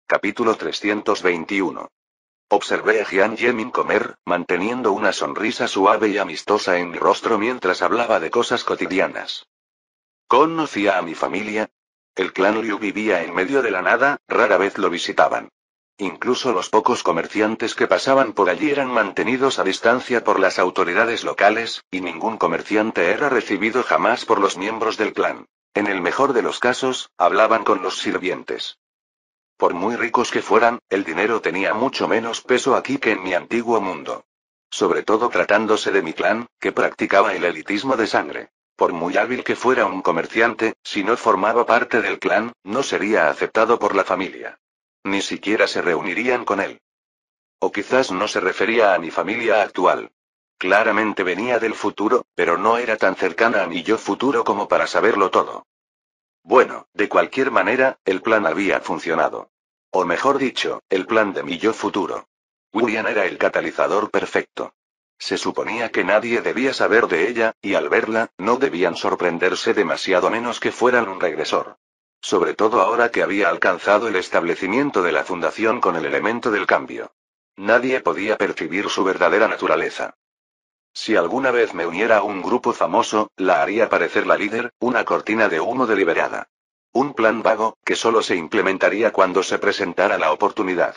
Capítulo 321. Observé a Jian Yemin comer, manteniendo una sonrisa suave y amistosa en mi rostro mientras hablaba de cosas cotidianas. ¿Conocía a mi familia? El clan Liu vivía en medio de la nada, rara vez lo visitaban. Incluso los pocos comerciantes que pasaban por allí eran mantenidos a distancia por las autoridades locales, y ningún comerciante era recibido jamás por los miembros del clan. En el mejor de los casos, hablaban con los sirvientes. Por muy ricos que fueran, el dinero tenía mucho menos peso aquí que en mi antiguo mundo. Sobre todo tratándose de mi clan, que practicaba el elitismo de sangre. Por muy hábil que fuera un comerciante, si no formaba parte del clan, no sería aceptado por la familia. Ni siquiera se reunirían con él. O quizás no se refería a mi familia actual. Claramente venía del futuro, pero no era tan cercana a mi yo futuro como para saberlo todo. Bueno, de cualquier manera, el plan había funcionado. O mejor dicho, el plan de mi yo futuro. Wuyan era el catalizador perfecto. Se suponía que nadie debía saber de ella, y al verla, no debían sorprenderse demasiado menos que fueran un regresor. Sobre todo ahora que había alcanzado el establecimiento de la fundación con el elemento del cambio. Nadie podía percibir su verdadera naturaleza. Si alguna vez me uniera a un grupo famoso, la haría parecer la líder, una cortina de humo deliberada. Un plan vago, que solo se implementaría cuando se presentara la oportunidad.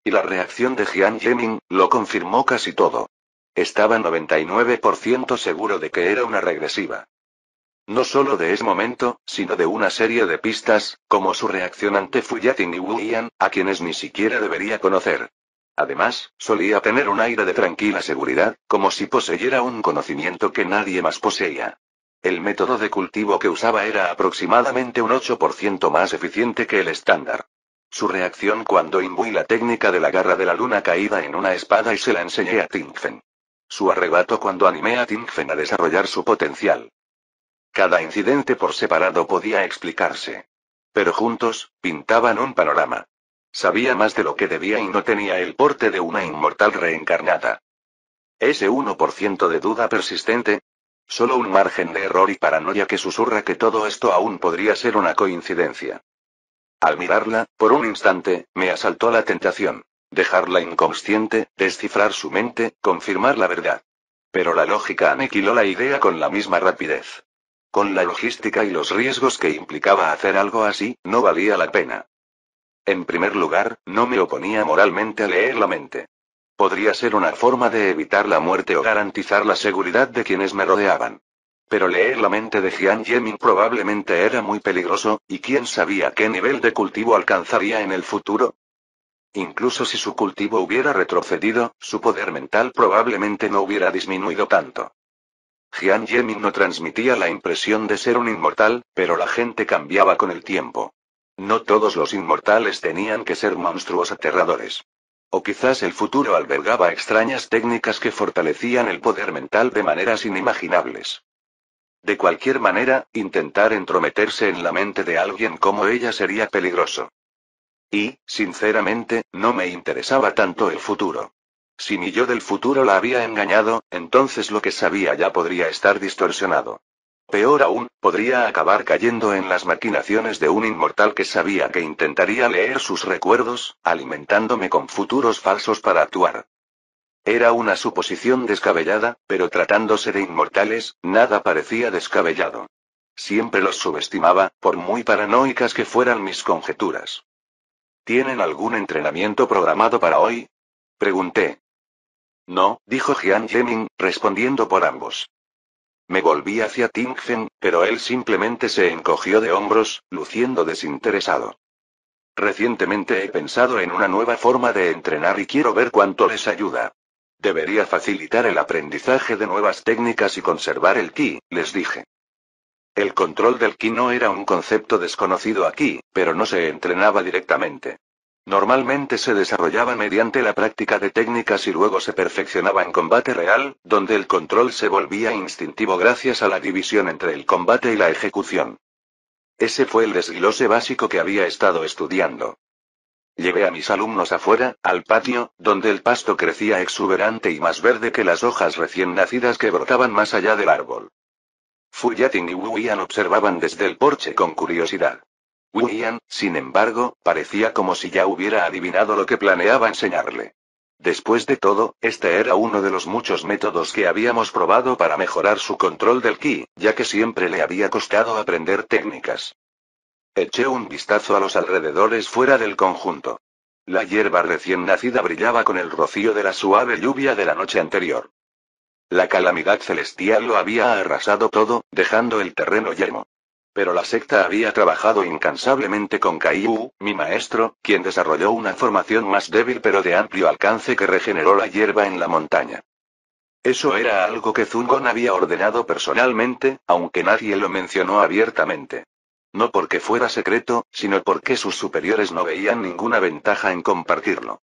Y la reacción de Jian Yemin lo confirmó casi todo. Estaba 99% seguro de que era una regresiva. No solo de ese momento, sino de una serie de pistas, como su reacción ante Fuyatin y Wuyan, a quienes ni siquiera debería conocer. Además, solía tener un aire de tranquila seguridad, como si poseyera un conocimiento que nadie más poseía. El método de cultivo que usaba era aproximadamente un 8% más eficiente que el estándar. Su reacción cuando imbuí la técnica de la garra de la luna caída en una espada y se la enseñé a Tingfen. Su arrebato cuando animé a Tingfen a desarrollar su potencial. Cada incidente por separado podía explicarse. Pero juntos, pintaban un panorama. Sabía más de lo que debía y no tenía el porte de una inmortal reencarnada. Ese 1% de duda persistente. Solo un margen de error y paranoia que susurra que todo esto aún podría ser una coincidencia. Al mirarla, por un instante, me asaltó la tentación. Dejarla inconsciente, descifrar su mente, confirmar la verdad. Pero la lógica aniquiló la idea con la misma rapidez. Con la logística y los riesgos que implicaba hacer algo así, no valía la pena. En primer lugar, no me oponía moralmente a leer la mente. Podría ser una forma de evitar la muerte o garantizar la seguridad de quienes me rodeaban. Pero leer la mente de Jian Yemin probablemente era muy peligroso, y quién sabía qué nivel de cultivo alcanzaría en el futuro. Incluso si su cultivo hubiera retrocedido, su poder mental probablemente no hubiera disminuido tanto. Jian Yemin no transmitía la impresión de ser un inmortal, pero la gente cambiaba con el tiempo. No todos los inmortales tenían que ser monstruos aterradores. O quizás el futuro albergaba extrañas técnicas que fortalecían el poder mental de maneras inimaginables. De cualquier manera, intentar entrometerse en la mente de alguien como ella sería peligroso. Y, sinceramente, no me interesaba tanto el futuro. Si mi yo del futuro la había engañado, entonces lo que sabía ya podría estar distorsionado. Peor aún, podría acabar cayendo en las maquinaciones de un inmortal que sabía que intentaría leer sus recuerdos, alimentándome con futuros falsos para actuar. Era una suposición descabellada, pero tratándose de inmortales, nada parecía descabellado. Siempre los subestimaba, por muy paranoicas que fueran mis conjeturas. ¿Tienen algún entrenamiento programado para hoy? Pregunté. No, dijo Jian Yemin, respondiendo por ambos. Me volví hacia Tingfen, pero él simplemente se encogió de hombros, luciendo desinteresado. Recientemente he pensado en una nueva forma de entrenar y quiero ver cuánto les ayuda. Debería facilitar el aprendizaje de nuevas técnicas y conservar el ki, les dije. El control del ki no era un concepto desconocido aquí, pero no se entrenaba directamente. Normalmente se desarrollaba mediante la práctica de técnicas y luego se perfeccionaba en combate real, donde el control se volvía instintivo gracias a la división entre el combate y la ejecución. Ese fue el desglose básico que había estado estudiando. Llevé a mis alumnos afuera, al patio, donde el pasto crecía exuberante y más verde que las hojas recién nacidas que brotaban más allá del árbol. Fuyatin y Wuyan observaban desde el porche con curiosidad. Wu Yan, sin embargo, parecía como si ya hubiera adivinado lo que planeaba enseñarle. Después de todo, este era uno de los muchos métodos que habíamos probado para mejorar su control del ki, ya que siempre le había costado aprender técnicas. Eché un vistazo a los alrededores fuera del conjunto. La hierba recién nacida brillaba con el rocío de la suave lluvia de la noche anterior. La calamidad celestial lo había arrasado todo, dejando el terreno yermo. Pero la secta había trabajado incansablemente con Kaiu, mi maestro, quien desarrolló una formación más débil pero de amplio alcance que regeneró la hierba en la montaña. Eso era algo que Zungon había ordenado personalmente, aunque nadie lo mencionó abiertamente. No porque fuera secreto, sino porque sus superiores no veían ninguna ventaja en compartirlo.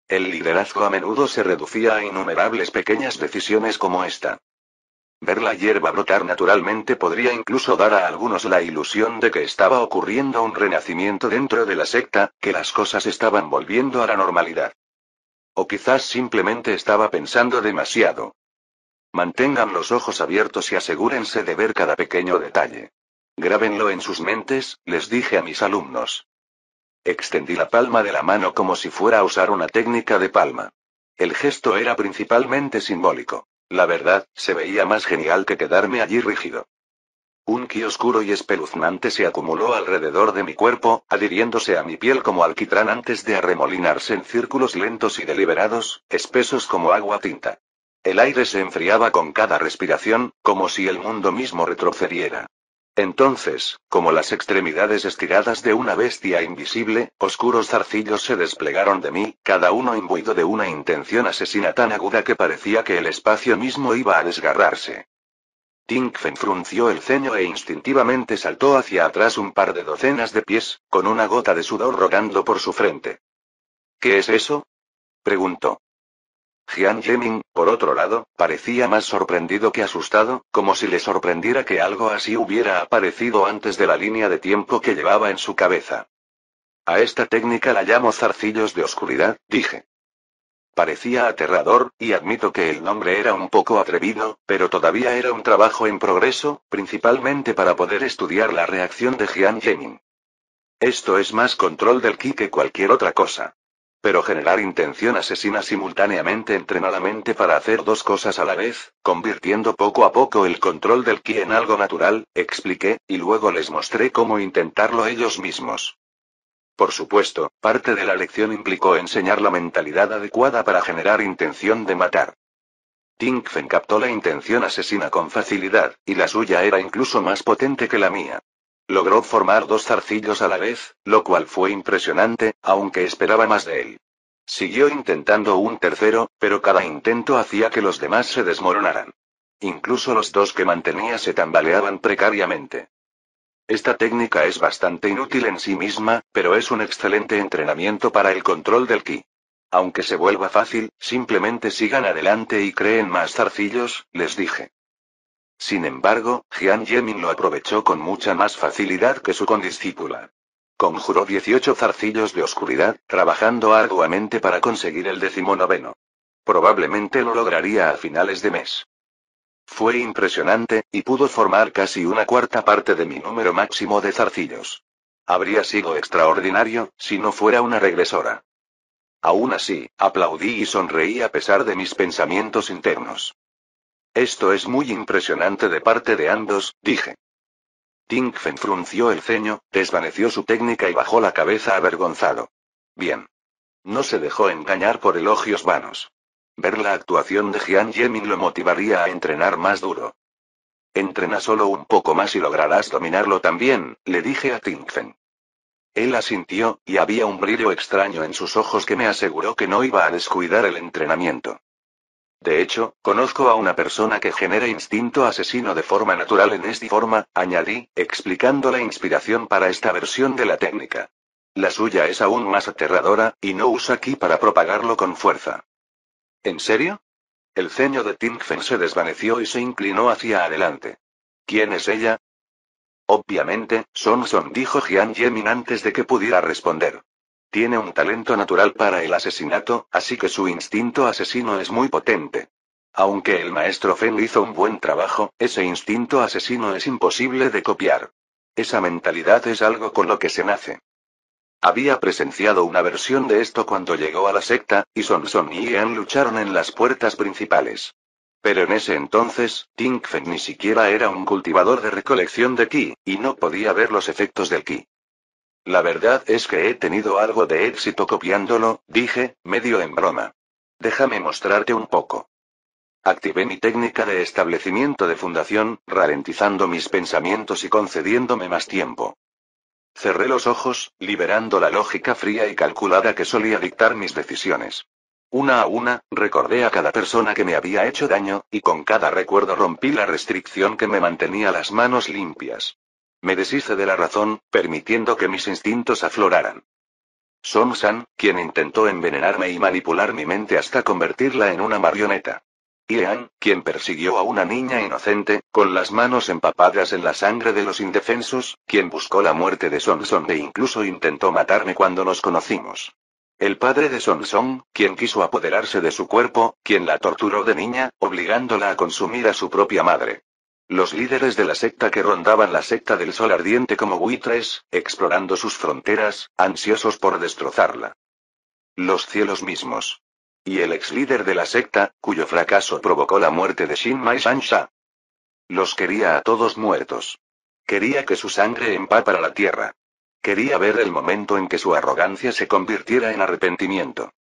El liderazgo a menudo se reducía a innumerables pequeñas decisiones como esta. Ver la hierba brotar naturalmente podría incluso dar a algunos la ilusión de que estaba ocurriendo un renacimiento dentro de la secta, que las cosas estaban volviendo a la normalidad. O quizás simplemente estaba pensando demasiado. Mantengan los ojos abiertos y asegúrense de ver cada pequeño detalle. Grábenlo en sus mentes, les dije a mis alumnos. Extendí la palma de la mano como si fuera a usar una técnica de palma. El gesto era principalmente simbólico. La verdad, se veía más genial que quedarme allí rígido. Un ki oscuro y espeluznante se acumuló alrededor de mi cuerpo, adhiriéndose a mi piel como alquitrán antes de arremolinarse en círculos lentos y deliberados, espesos como agua tinta. El aire se enfriaba con cada respiración, como si el mundo mismo retrocediera. Entonces, como las extremidades estiradas de una bestia invisible, oscuros zarcillos se desplegaron de mí, cada uno imbuido de una intención asesina tan aguda que parecía que el espacio mismo iba a desgarrarse. Tingfen frunció el ceño e instintivamente saltó hacia atrás un par de docenas de pies, con una gota de sudor rodando por su frente. ¿Qué es eso?, preguntó. Jian Yemin, por otro lado, parecía más sorprendido que asustado, como si le sorprendiera que algo así hubiera aparecido antes de la línea de tiempo que llevaba en su cabeza. A esta técnica la llamo zarcillos de oscuridad, dije. Parecía aterrador, y admito que el nombre era un poco atrevido, pero todavía era un trabajo en progreso, principalmente para poder estudiar la reacción de Jian Yemin. Esto es más control del ki que cualquier otra cosa. Pero generar intención asesina simultáneamente entrena la mente para hacer dos cosas a la vez, convirtiendo poco a poco el control del ki en algo natural, expliqué, y luego les mostré cómo intentarlo ellos mismos. Por supuesto, parte de la lección implicó enseñar la mentalidad adecuada para generar intención de matar. Tingfen captó la intención asesina con facilidad, y la suya era incluso más potente que la mía. Logró formar dos zarcillos a la vez, lo cual fue impresionante, aunque esperaba más de él. Siguió intentando un tercero, pero cada intento hacía que los demás se desmoronaran. Incluso los dos que mantenía se tambaleaban precariamente. Esta técnica es bastante inútil en sí misma, pero es un excelente entrenamiento para el control del ki. Aunque se vuelva fácil, simplemente sigan adelante y creen más zarcillos, les dije. Sin embargo, Jian Yemin lo aprovechó con mucha más facilidad que su condiscípula. Conjuró 18 zarcillos de oscuridad, trabajando arduamente para conseguir el 19º. Probablemente lo lograría a finales de mes. Fue impresionante, y pudo formar casi una cuarta parte de mi número máximo de zarcillos. Habría sido extraordinario, si no fuera una regresora. Aún así, aplaudí y sonreí a pesar de mis pensamientos internos. Esto es muy impresionante de parte de ambos, dije. Tingfen frunció el ceño, desvaneció su técnica y bajó la cabeza avergonzado. Bien. No se dejó engañar por elogios vanos. Ver la actuación de Jian Yemin lo motivaría a entrenar más duro. Entrena solo un poco más y lograrás dominarlo también, le dije a Tingfen. Él asintió, y había un brillo extraño en sus ojos que me aseguró que no iba a descuidar el entrenamiento. De hecho, conozco a una persona que genera instinto asesino de forma natural en esta forma, añadí, explicando la inspiración para esta versión de la técnica. La suya es aún más aterradora, y no usa ki para propagarlo con fuerza. ¿En serio? El ceño de Tingfen se desvaneció y se inclinó hacia adelante. ¿Quién es ella? Obviamente, Son, dijo Jian Yemin antes de que pudiera responder. Tiene un talento natural para el asesinato, así que su instinto asesino es muy potente. Aunque el maestro Fen hizo un buen trabajo, ese instinto asesino es imposible de copiar. Esa mentalidad es algo con lo que se nace. Había presenciado una versión de esto cuando llegó a la secta, y Son y Ian lucharon en las puertas principales. Pero en ese entonces, Tingfen ni siquiera era un cultivador de recolección de ki, y no podía ver los efectos del ki. La verdad es que he tenido algo de éxito copiándolo, dije, medio en broma. Déjame mostrarte un poco. Activé mi técnica de establecimiento de fundación, ralentizando mis pensamientos y concediéndome más tiempo. Cerré los ojos, liberando la lógica fría y calculada que solía dictar mis decisiones. Una a una, recordé a cada persona que me había hecho daño, y con cada recuerdo rompí la restricción que me mantenía las manos limpias. Me deshice de la razón, permitiendo que mis instintos afloraran. Son-san, quien intentó envenenarme y manipular mi mente hasta convertirla en una marioneta. Ian, quien persiguió a una niña inocente, con las manos empapadas en la sangre de los indefensos, quien buscó la muerte de Son e incluso intentó matarme cuando nos conocimos. El padre de Son, quien quiso apoderarse de su cuerpo, quien la torturó de niña, obligándola a consumir a su propia madre. Los líderes de la secta que rondaban la secta del sol ardiente como buitres, explorando sus fronteras, ansiosos por destrozarla. Los cielos mismos. Y el ex líder de la secta, cuyo fracaso provocó la muerte de Shin Mai Shansha. Los quería a todos muertos. Quería que su sangre empapara la tierra. Quería ver el momento en que su arrogancia se convirtiera en arrepentimiento.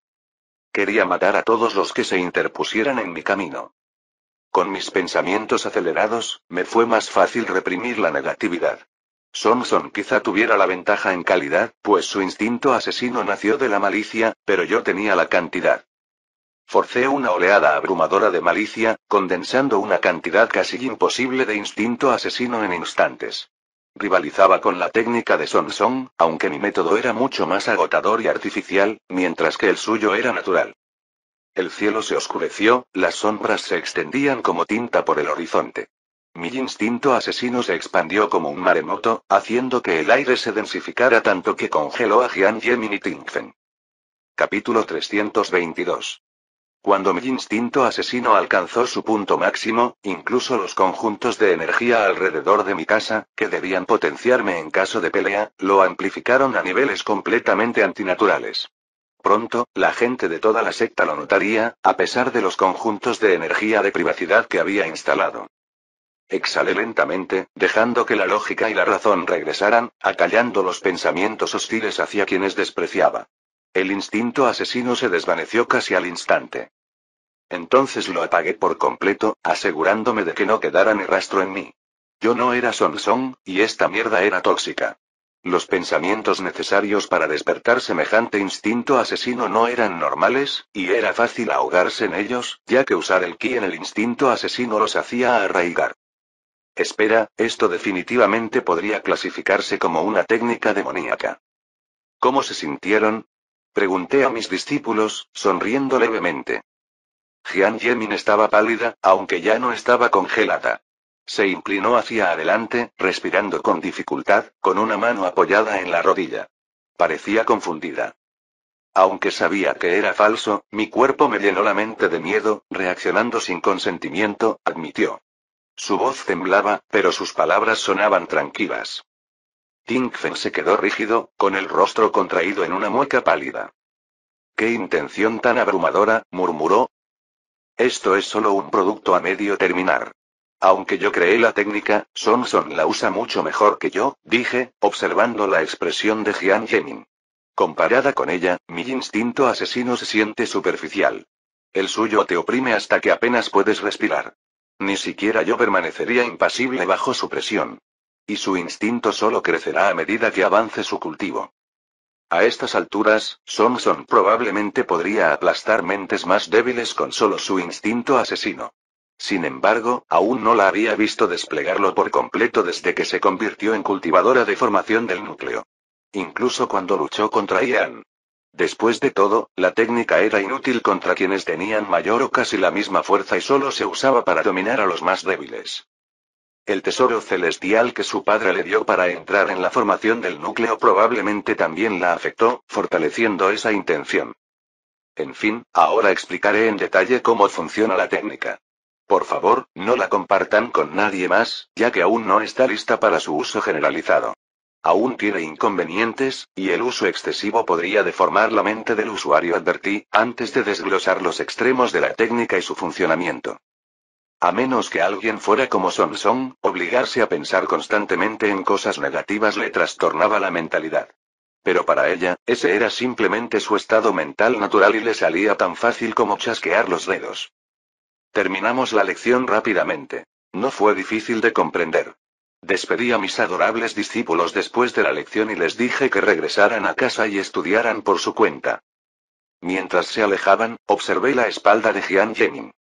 Quería matar a todos los que se interpusieran en mi camino. Con mis pensamientos acelerados, me fue más fácil reprimir la negatividad. Son quizá tuviera la ventaja en calidad, pues su instinto asesino nació de la malicia, pero yo tenía la cantidad. Forcé una oleada abrumadora de malicia, condensando una cantidad casi imposible de instinto asesino en instantes. Rivalizaba con la técnica de Son, aunque mi método era mucho más agotador y artificial, mientras que el suyo era natural. El cielo se oscureció, las sombras se extendían como tinta por el horizonte. Mi instinto asesino se expandió como un maremoto, haciendo que el aire se densificara tanto que congeló a Jian Yemin y Tingfen. Capítulo 322. Cuando mi instinto asesino alcanzó su punto máximo, incluso los conjuntos de energía alrededor de mi casa, que debían potenciarme en caso de pelea, lo amplificaron a niveles completamente antinaturales. Pronto, la gente de toda la secta lo notaría, a pesar de los conjuntos de energía de privacidad que había instalado. Exhalé lentamente, dejando que la lógica y la razón regresaran, acallando los pensamientos hostiles hacia quienes despreciaba. El instinto asesino se desvaneció casi al instante. Entonces lo apagué por completo, asegurándome de que no quedara ni rastro en mí. Yo no era Son, y esta mierda era tóxica. Los pensamientos necesarios para despertar semejante instinto asesino no eran normales, y era fácil ahogarse en ellos, ya que usar el ki en el instinto asesino los hacía arraigar. Espera, esto definitivamente podría clasificarse como una técnica demoníaca. ¿Cómo se sintieron? Pregunté a mis discípulos, sonriendo levemente. Jian Yemin estaba pálida, aunque ya no estaba congelada. Se inclinó hacia adelante, respirando con dificultad, con una mano apoyada en la rodilla. Parecía confundida. Aunque sabía que era falso, mi cuerpo me llenó la mente de miedo, reaccionando sin consentimiento, admitió. Su voz temblaba, pero sus palabras sonaban tranquilas. Tingfen se quedó rígido, con el rostro contraído en una mueca pálida. «¿Qué intención tan abrumadora?», murmuró. «Esto es solo un producto a medio terminar. Aunque yo creé la técnica, Son la usa mucho mejor que yo», dije, observando la expresión de Jian Yemin. Comparada con ella, mi instinto asesino se siente superficial. El suyo te oprime hasta que apenas puedes respirar. Ni siquiera yo permanecería impasible bajo su presión. Y su instinto solo crecerá a medida que avance su cultivo. A estas alturas, Son probablemente podría aplastar mentes más débiles con solo su instinto asesino. Sin embargo, aún no la había visto desplegarlo por completo desde que se convirtió en cultivadora de formación del núcleo. Incluso cuando luchó contra Ian. Después de todo, la técnica era inútil contra quienes tenían mayor o casi la misma fuerza y solo se usaba para dominar a los más débiles. El tesoro celestial que su padre le dio para entrar en la formación del núcleo probablemente también la afectó, fortaleciendo esa intención. En fin, ahora explicaré en detalle cómo funciona la técnica. Por favor, no la compartan con nadie más, ya que aún no está lista para su uso generalizado. Aún tiene inconvenientes, y el uso excesivo podría deformar la mente del usuario, advertí, antes de desglosar los extremos de la técnica y su funcionamiento. A menos que alguien fuera como Song, obligarse a pensar constantemente en cosas negativas le trastornaba la mentalidad. Pero para ella, ese era simplemente su estado mental natural y le salía tan fácil como chasquear los dedos. Terminamos la lección rápidamente. No fue difícil de comprender. Despedí a mis adorables discípulos después de la lección y les dije que regresaran a casa y estudiaran por su cuenta. Mientras se alejaban, observé la espalda de Jian Yemin.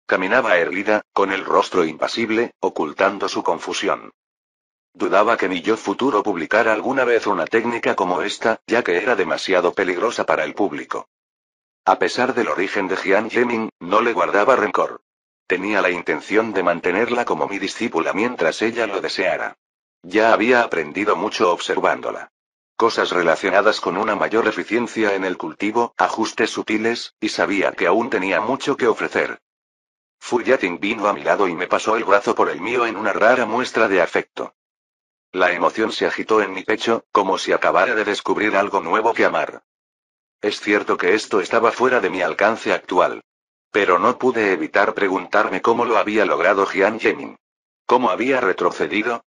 Caminaba erguida, con el rostro impasible, ocultando su confusión. Dudaba que mi yo futuro publicara alguna vez una técnica como esta, ya que era demasiado peligrosa para el público. A pesar del origen de Jian Yemin, no le guardaba rencor. Tenía la intención de mantenerla como mi discípula mientras ella lo deseara. Ya había aprendido mucho observándola. Cosas relacionadas con una mayor eficiencia en el cultivo, ajustes sutiles, y sabía que aún tenía mucho que ofrecer. Fu Yating vino a mi lado y me pasó el brazo por el mío en una rara muestra de afecto. La emoción se agitó en mi pecho, como si acabara de descubrir algo nuevo que amar. Es cierto que esto estaba fuera de mi alcance actual. Pero no pude evitar preguntarme cómo lo había logrado Jian Yemin. ¿Cómo había retrocedido?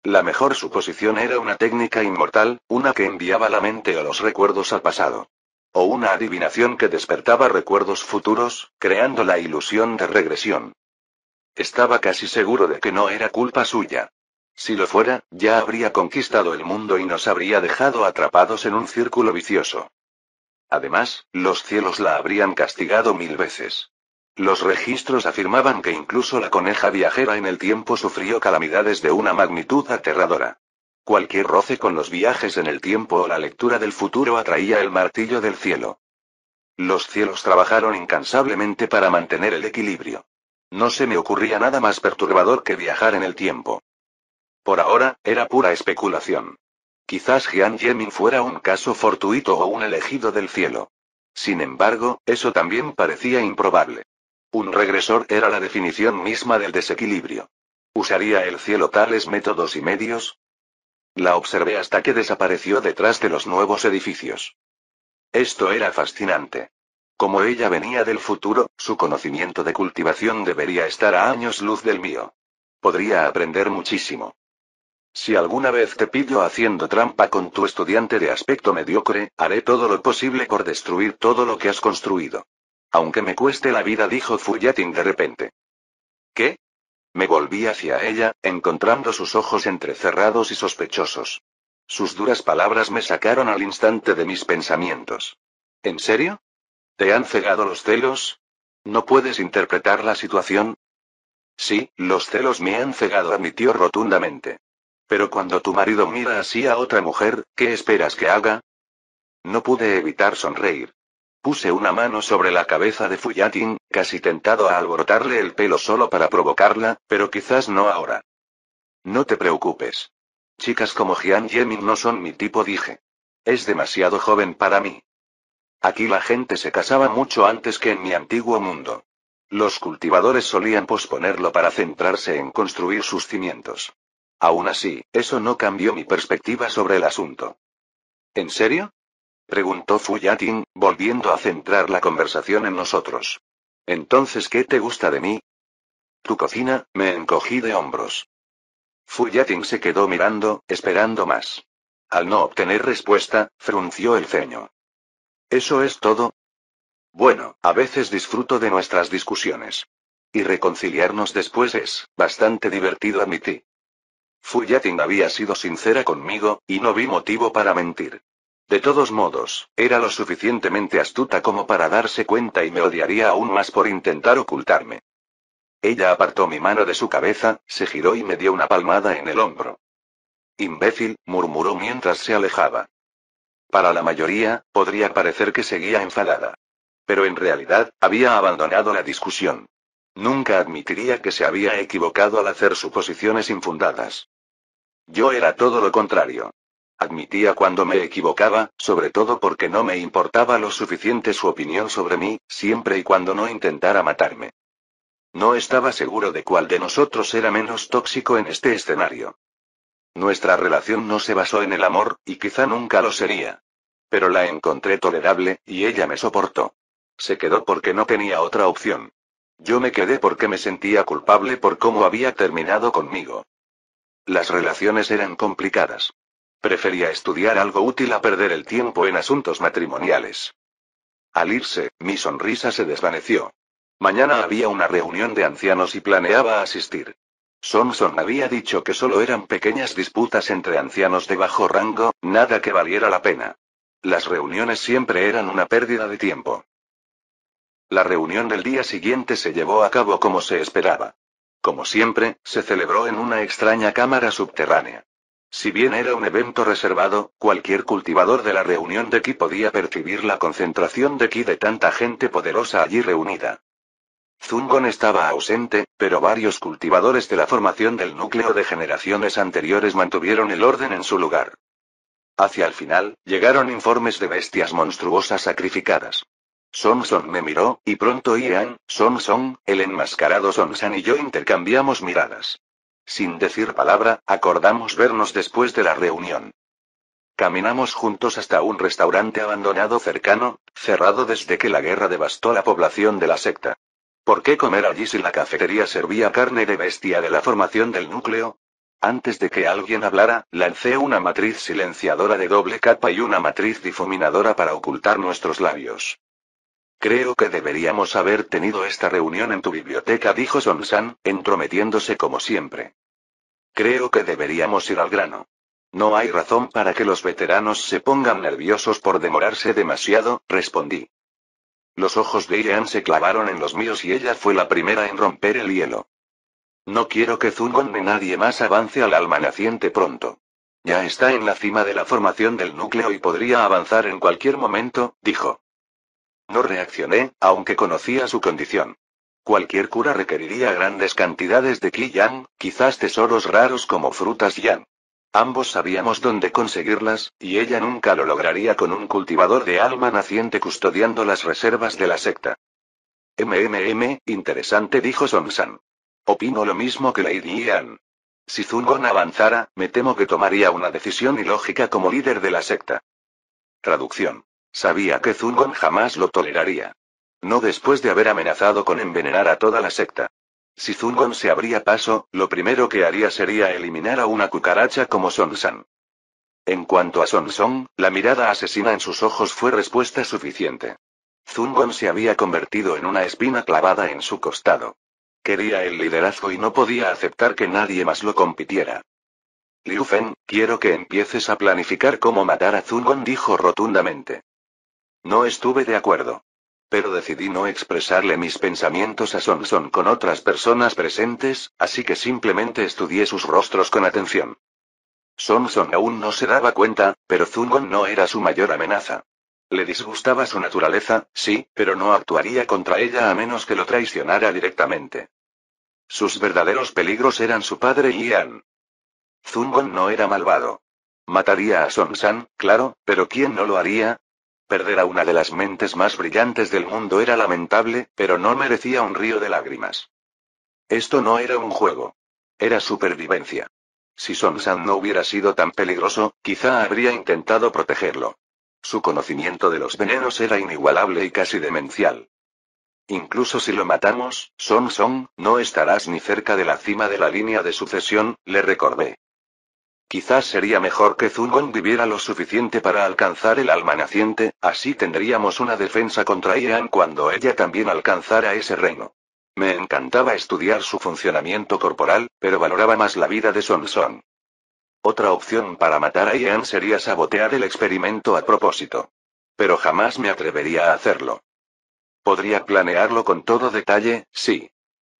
La mejor suposición era una técnica inmortal, una que enviaba la mente o los recuerdos al pasado. O una adivinación que despertaba recuerdos futuros, creando la ilusión de regresión. Estaba casi seguro de que no era culpa suya. Si lo fuera, ya habría conquistado el mundo y nos habría dejado atrapados en un círculo vicioso. Además, los cielos la habrían castigado 1000 veces. Los registros afirmaban que incluso la coneja viajera en el tiempo sufrió calamidades de una magnitud aterradora. Cualquier roce con los viajes en el tiempo o la lectura del futuro atraía el martillo del cielo. Los cielos trabajaron incansablemente para mantener el equilibrio. No se me ocurría nada más perturbador que viajar en el tiempo. Por ahora, era pura especulación. Quizás Jian Yemin fuera un caso fortuito o un elegido del cielo. Sin embargo, eso también parecía improbable. Un regresor era la definición misma del desequilibrio. ¿Usaría el cielo tales métodos y medios? La observé hasta que desapareció detrás de los nuevos edificios. Esto era fascinante. Como ella venía del futuro, su conocimiento de cultivación debería estar a años luz del mío. Podría aprender muchísimo. Si alguna vez te pillo haciendo trampa con tu estudiante de aspecto mediocre, haré todo lo posible por destruir todo lo que has construido. Aunque me cueste la vida, dijo Fu Yating de repente. ¿Qué? Me volví hacia ella, encontrando sus ojos entrecerrados y sospechosos. Sus duras palabras me sacaron al instante de mis pensamientos. ¿En serio? ¿Te han cegado los celos? ¿No puedes interpretar la situación? Sí, los celos me han cegado, admitió rotundamente. Pero cuando tu marido mira así a otra mujer, ¿qué esperas que haga? No pude evitar sonreír. Puse una mano sobre la cabeza de Fu Yating, casi tentado a alborotarle el pelo solo para provocarla, pero quizás no ahora. No te preocupes. Chicas como Jian Yemin no son mi tipo, dije. Es demasiado joven para mí. Aquí la gente se casaba mucho antes que en mi antiguo mundo. Los cultivadores solían posponerlo para centrarse en construir sus cimientos. Aún así, eso no cambió mi perspectiva sobre el asunto. ¿En serio? Preguntó Fu Yating, volviendo a centrar la conversación en nosotros. Entonces, ¿qué te gusta de mí? Tu cocina, me encogí de hombros. Fu Yating se quedó mirando, esperando más. Al no obtener respuesta, frunció el ceño. ¿Eso es todo? Bueno, a veces disfruto de nuestras discusiones. Y reconciliarnos después es bastante divertido, admití. Fu Yating había sido sincera conmigo, y no vi motivo para mentir. De todos modos, era lo suficientemente astuta como para darse cuenta y me odiaría aún más por intentar ocultarme. Ella apartó mi mano de su cabeza, se giró y me dio una palmada en el hombro. Imbécil, murmuró mientras se alejaba. Para la mayoría, podría parecer que seguía enfadada. Pero en realidad, había abandonado la discusión. Nunca admitiría que se había equivocado al hacer suposiciones infundadas. Yo era todo lo contrario. Admitía cuando me equivocaba, sobre todo porque no me importaba lo suficiente su opinión sobre mí, siempre y cuando no intentara matarme. No estaba seguro de cuál de nosotros era menos tóxico en este escenario. Nuestra relación no se basó en el amor, y quizá nunca lo sería. Pero la encontré tolerable, y ella me soportó. Se quedó porque no tenía otra opción. Yo me quedé porque me sentía culpable por cómo había terminado conmigo. Las relaciones eran complicadas. Prefería estudiar algo útil a perder el tiempo en asuntos matrimoniales. Al irse, mi sonrisa se desvaneció. Mañana había una reunión de ancianos y planeaba asistir. Sonson había dicho que solo eran pequeñas disputas entre ancianos de bajo rango, nada que valiera la pena. Las reuniones siempre eran una pérdida de tiempo. La reunión del día siguiente se llevó a cabo como se esperaba. Como siempre, se celebró en una extraña cámara subterránea. Si bien era un evento reservado, cualquier cultivador de la reunión de Ki podía percibir la concentración de Ki de tanta gente poderosa allí reunida. Zungon estaba ausente, pero varios cultivadores de la formación del núcleo de generaciones anteriores mantuvieron el orden en su lugar. Hacia el final, llegaron informes de bestias monstruosas sacrificadas. Sonson me miró, y pronto Ian, Sonson, el enmascarado Sonsan y yo intercambiamos miradas. Sin decir palabra, acordamos vernos después de la reunión. Caminamos juntos hasta un restaurante abandonado cercano, cerrado desde que la guerra devastó la población de la secta. ¿Por qué comer allí si la cafetería servía carne de bestia de la formación del núcleo? Antes de que alguien hablara, lancé una matriz silenciadora de doble capa y una matriz difuminadora para ocultar nuestros labios. Creo que deberíamos haber tenido esta reunión en tu biblioteca, dijo Sonsan, entrometiéndose como siempre. Creo que deberíamos ir al grano. No hay razón para que los veteranos se pongan nerviosos por demorarse demasiado, respondí. Los ojos de Ian se clavaron en los míos y ella fue la primera en romper el hielo. No quiero que Zungon ni nadie más avance al alma naciente pronto. Ya está en la cima de la formación del núcleo y podría avanzar en cualquier momento, dijo. No reaccioné, aunque conocía su condición. Cualquier cura requeriría grandes cantidades de Ki Yang, quizás tesoros raros como frutas Yang. Ambos sabíamos dónde conseguirlas, y ella nunca lo lograría con un cultivador de alma naciente custodiando las reservas de la secta. Interesante, dijo Sonsan. Opino lo mismo que Lady Ian. Si Zungon avanzara, me temo que tomaría una decisión ilógica como líder de la secta. Traducción. Sabía que Zungon jamás lo toleraría. No después de haber amenazado con envenenar a toda la secta. Si Zungon se abría paso, lo primero que haría sería eliminar a una cucaracha como Sonsan. En cuanto a Sonson, la mirada asesina en sus ojos fue respuesta suficiente. Zungon se había convertido en una espina clavada en su costado. Quería el liderazgo y no podía aceptar que nadie más lo compitiera. Liu Feng, quiero que empieces a planificar cómo matar a Zungon, dijo rotundamente. No estuve de acuerdo. Pero decidí no expresarle mis pensamientos a Sonson con otras personas presentes, así que simplemente estudié sus rostros con atención. Sonson aún no se daba cuenta, pero Zungon no era su mayor amenaza. Le disgustaba su naturaleza, sí, pero no actuaría contra ella a menos que lo traicionara directamente. Sus verdaderos peligros eran su padre y Ian. Zungon no era malvado. Mataría a Sonsan, claro, pero ¿quién no lo haría? Perder a una de las mentes más brillantes del mundo era lamentable, pero no merecía un río de lágrimas. Esto no era un juego. Era supervivencia. Si Sonsan no hubiera sido tan peligroso, quizá habría intentado protegerlo. Su conocimiento de los venenos era inigualable y casi demencial. Incluso si lo matamos, Sonson, no estarás ni cerca de la cima de la línea de sucesión, le recordé. Quizás sería mejor que Zungon viviera lo suficiente para alcanzar el alma naciente, así tendríamos una defensa contra Ian cuando ella también alcanzara ese reino. Me encantaba estudiar su funcionamiento corporal, pero valoraba más la vida de Sonson. Otra opción para matar a Ian sería sabotear el experimento a propósito. Pero jamás me atrevería a hacerlo. Podría planearlo con todo detalle, sí.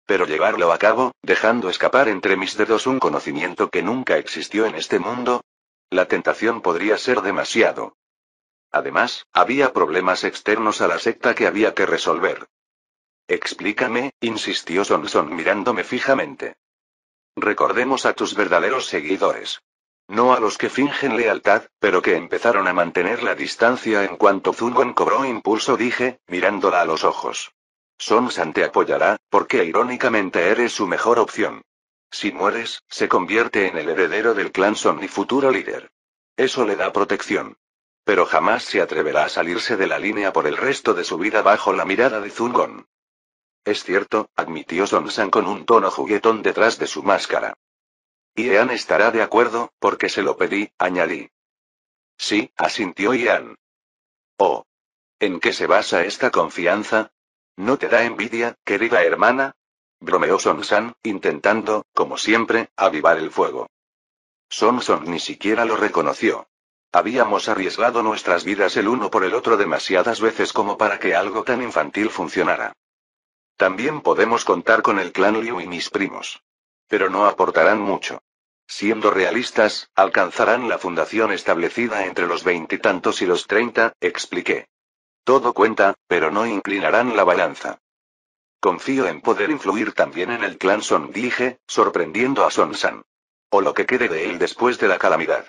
Pero llevarlo a cabo, dejando escapar entre mis dedos un conocimiento que nunca existió en este mundo, la tentación podría ser demasiado. Además, había problemas externos a la secta que había que resolver. Explícame, insistió Sonson mirándome fijamente. Recordemos a tus verdaderos seguidores. No a los que fingen lealtad, pero que empezaron a mantener la distancia en cuanto Zungon cobró impulso, dije, mirándola a los ojos. Son San te apoyará, porque irónicamente eres su mejor opción. Si mueres, se convierte en el heredero del clan Son y futuro líder. Eso le da protección. Pero jamás se atreverá a salirse de la línea por el resto de su vida bajo la mirada de Zungon. Es cierto, admitió Son San con un tono juguetón detrás de su máscara. Ian estará de acuerdo, porque se lo pedí, añadí. Sí, asintió Ian. Oh. ¿En qué se basa esta confianza? ¿No te da envidia, querida hermana? Bromeó Son San, intentando, como siempre, avivar el fuego. Son ni siquiera lo reconoció. Habíamos arriesgado nuestras vidas el uno por el otro demasiadas veces como para que algo tan infantil funcionara. También podemos contar con el clan Liu y mis primos. Pero no aportarán mucho. Siendo realistas, alcanzarán la fundación establecida entre los 20 y tantos y los 30, expliqué. Todo cuenta, pero no inclinarán la balanza. Confío en poder influir también en el clan Son, dije, sorprendiendo a Son San. O lo que quede de él después de la calamidad.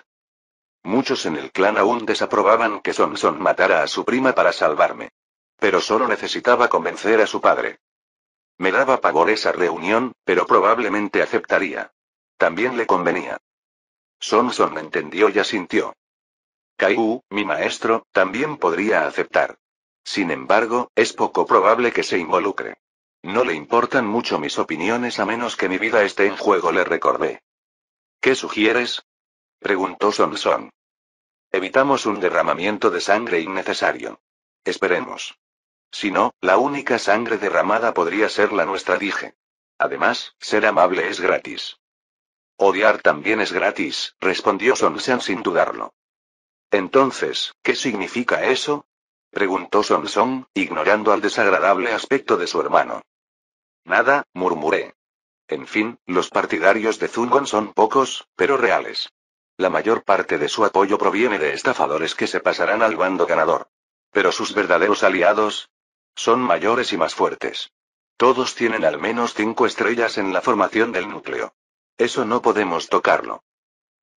Muchos en el clan aún desaprobaban que Son matara a su prima para salvarme. Pero solo necesitaba convencer a su padre. Me daba pavor esa reunión, pero probablemente aceptaría. También le convenía. Son entendió y asintió. Kai-U, mi maestro, también podría aceptar. Sin embargo, es poco probable que se involucre. No le importan mucho mis opiniones a menos que mi vida esté en juego, le recordé. ¿Qué sugieres? Preguntó Son. Evitamos un derramamiento de sangre innecesario. Esperemos. Si no, la única sangre derramada podría ser la nuestra, dije. Además, ser amable es gratis. Odiar también es gratis, respondió Son sin dudarlo. Entonces, ¿qué significa eso? Preguntó Son, ignorando al desagradable aspecto de su hermano. Nada, murmuré. En fin, los partidarios de Zungon son pocos, pero reales. La mayor parte de su apoyo proviene de estafadores que se pasarán al bando ganador. Pero sus verdaderos aliados son mayores y más fuertes. Todos tienen al menos 5 estrellas en la formación del núcleo. Eso no podemos tocarlo.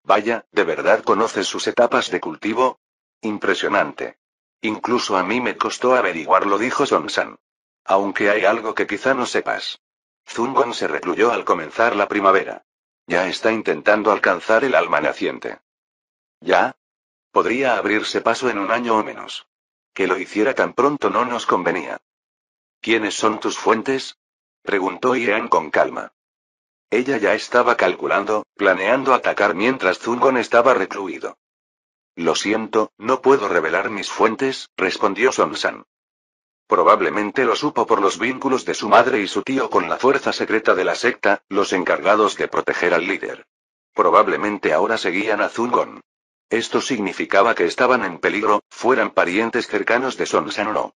Vaya, ¿de verdad conoces sus etapas de cultivo? Impresionante. Incluso a mí me costó averiguarlo, dijo Son San. Aunque hay algo que quizá no sepas. Zungon se recluyó al comenzar la primavera. Ya está intentando alcanzar el alma naciente. ¿Ya? Podría abrirse paso en un año o menos. Que lo hiciera tan pronto no nos convenía. ¿Quiénes son tus fuentes? Preguntó Ian con calma. Ella ya estaba calculando, planeando atacar mientras Zungon estaba recluido. Lo siento, no puedo revelar mis fuentes, respondió Son San. Probablemente lo supo por los vínculos de su madre y su tío con la fuerza secreta de la secta, los encargados de proteger al líder. Probablemente ahora seguían a Zungon. Esto significaba que estaban en peligro, fueran parientes cercanos de Son o no.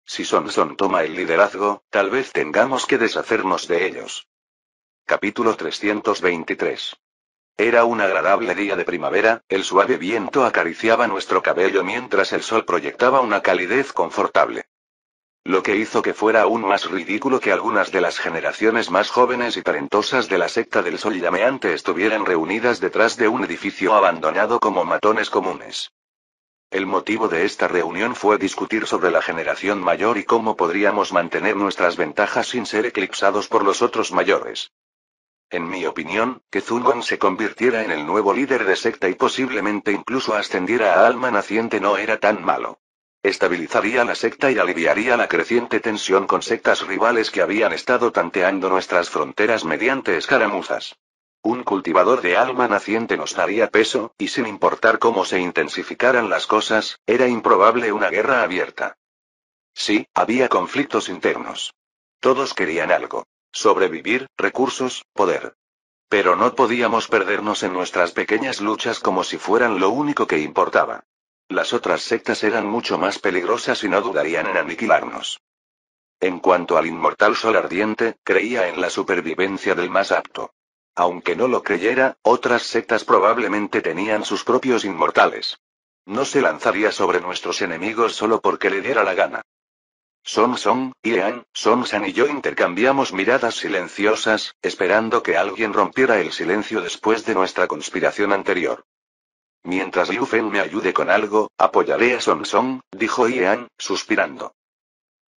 Si Son toma el liderazgo, tal vez tengamos que deshacernos de ellos. Capítulo 323. Era un agradable día de primavera, el suave viento acariciaba nuestro cabello mientras el sol proyectaba una calidez confortable. Lo que hizo que fuera aún más ridículo que algunas de las generaciones más jóvenes y talentosas de la secta del sol llameante estuvieran reunidas detrás de un edificio abandonado como matones comunes. El motivo de esta reunión fue discutir sobre la generación mayor y cómo podríamos mantener nuestras ventajas sin ser eclipsados por los otros mayores. En mi opinión, que Zungon se convirtiera en el nuevo líder de secta y posiblemente incluso ascendiera a alma naciente no era tan malo. Estabilizaría la secta y aliviaría la creciente tensión con sectas rivales que habían estado tanteando nuestras fronteras mediante escaramuzas. Un cultivador de alma naciente nos daría peso, y sin importar cómo se intensificaran las cosas, era improbable una guerra abierta. Sí, había conflictos internos. Todos querían algo. Sobrevivir, recursos, poder. Pero no podíamos perdernos en nuestras pequeñas luchas como si fueran lo único que importaba. Las otras sectas eran mucho más peligrosas y no dudarían en aniquilarnos. En cuanto al inmortal sol ardiente, creía en la supervivencia del más apto. Aunque no lo creyera, otras sectas probablemente tenían sus propios inmortales. No se lanzaría sobre nuestros enemigos solo porque le diera la gana. Ian, Son San y yo intercambiamos miradas silenciosas, esperando que alguien rompiera el silencio después de nuestra conspiración anterior. Mientras Liu Feng me ayude con algo, apoyaré a Son, dijo Ian, suspirando.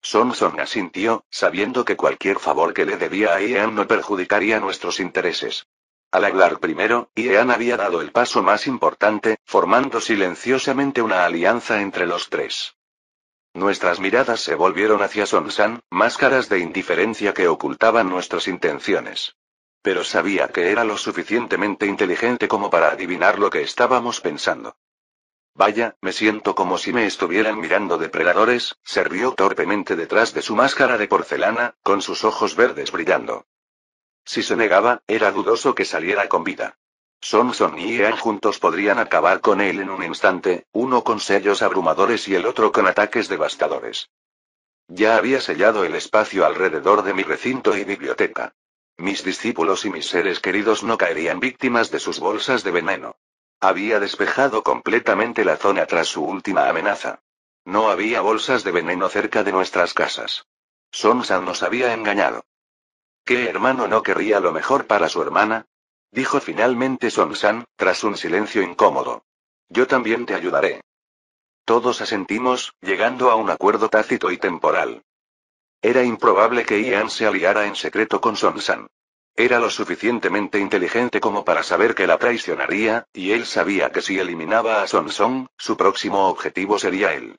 Son asintió, sabiendo que cualquier favor que le debía a Ian no perjudicaría nuestros intereses. Al hablar primero, Ian había dado el paso más importante, formando silenciosamente una alianza entre los tres. Nuestras miradas se volvieron hacia Son-san, máscaras de indiferencia que ocultaban nuestras intenciones. Pero sabía que era lo suficientemente inteligente como para adivinar lo que estábamos pensando. Vaya, me siento como si me estuvieran mirando depredadores, se rió torpemente detrás de su máscara de porcelana, con sus ojos verdes brillando. Si se negaba, era dudoso que saliera con vida. Son y Ian juntos podrían acabar con él en un instante, uno con sellos abrumadores y el otro con ataques devastadores. Ya había sellado el espacio alrededor de mi recinto y biblioteca. Mis discípulos y mis seres queridos no caerían víctimas de sus bolsas de veneno. Había despejado completamente la zona tras su última amenaza. No había bolsas de veneno cerca de nuestras casas. Son-san nos había engañado. ¿Qué hermano no querría lo mejor para su hermana? Dijo finalmente Son-san, tras un silencio incómodo. Yo también te ayudaré. Todos asentimos, llegando a un acuerdo tácito y temporal. Era improbable que Ian se aliara en secreto con Son-san. Era lo suficientemente inteligente como para saber que la traicionaría, y él sabía que si eliminaba a Son-san, su próximo objetivo sería él.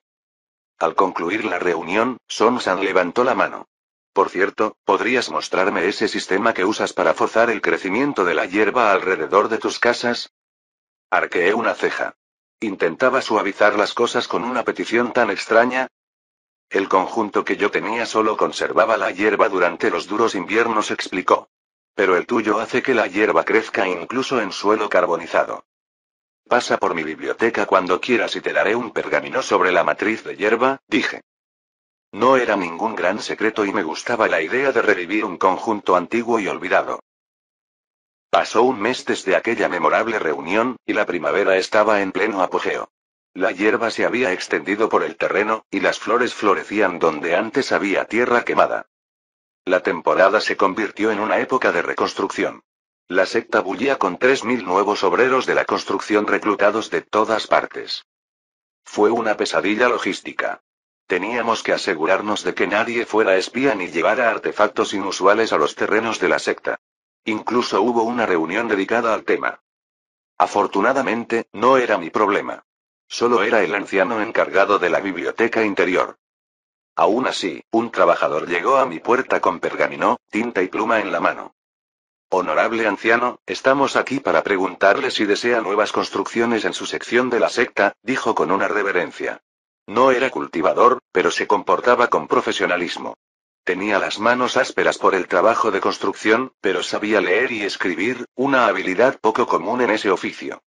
Al concluir la reunión, Son-san levantó la mano. Por cierto, ¿podrías mostrarme ese sistema que usas para forzar el crecimiento de la hierba alrededor de tus casas? Arqueé una ceja. ¿Intentaba suavizar las cosas con una petición tan extraña? El conjunto que yo tenía solo conservaba la hierba durante los duros inviernos, explicó. Pero el tuyo hace que la hierba crezca incluso en suelo carbonizado. Pasa por mi biblioteca cuando quieras y te daré un pergamino sobre la matriz de hierba, dije. No era ningún gran secreto y me gustaba la idea de revivir un conjunto antiguo y olvidado. Pasó un mes desde aquella memorable reunión, y la primavera estaba en pleno apogeo. La hierba se había extendido por el terreno, y las flores florecían donde antes había tierra quemada. La temporada se convirtió en una época de reconstrucción. La secta bullía con 3.000 nuevos obreros de la construcción reclutados de todas partes. Fue una pesadilla logística. Teníamos que asegurarnos de que nadie fuera espía ni llevara artefactos inusuales a los terrenos de la secta. Incluso hubo una reunión dedicada al tema. Afortunadamente, no era mi problema. Solo era el anciano encargado de la biblioteca interior. Aún así, un trabajador llegó a mi puerta con pergamino, tinta y pluma en la mano. Honorable anciano, estamos aquí para preguntarle si desea nuevas construcciones en su sección de la secta, dijo con una reverencia. No era cultivador, pero se comportaba con profesionalismo. Tenía las manos ásperas por el trabajo de construcción, pero sabía leer y escribir, una habilidad poco común en ese oficio.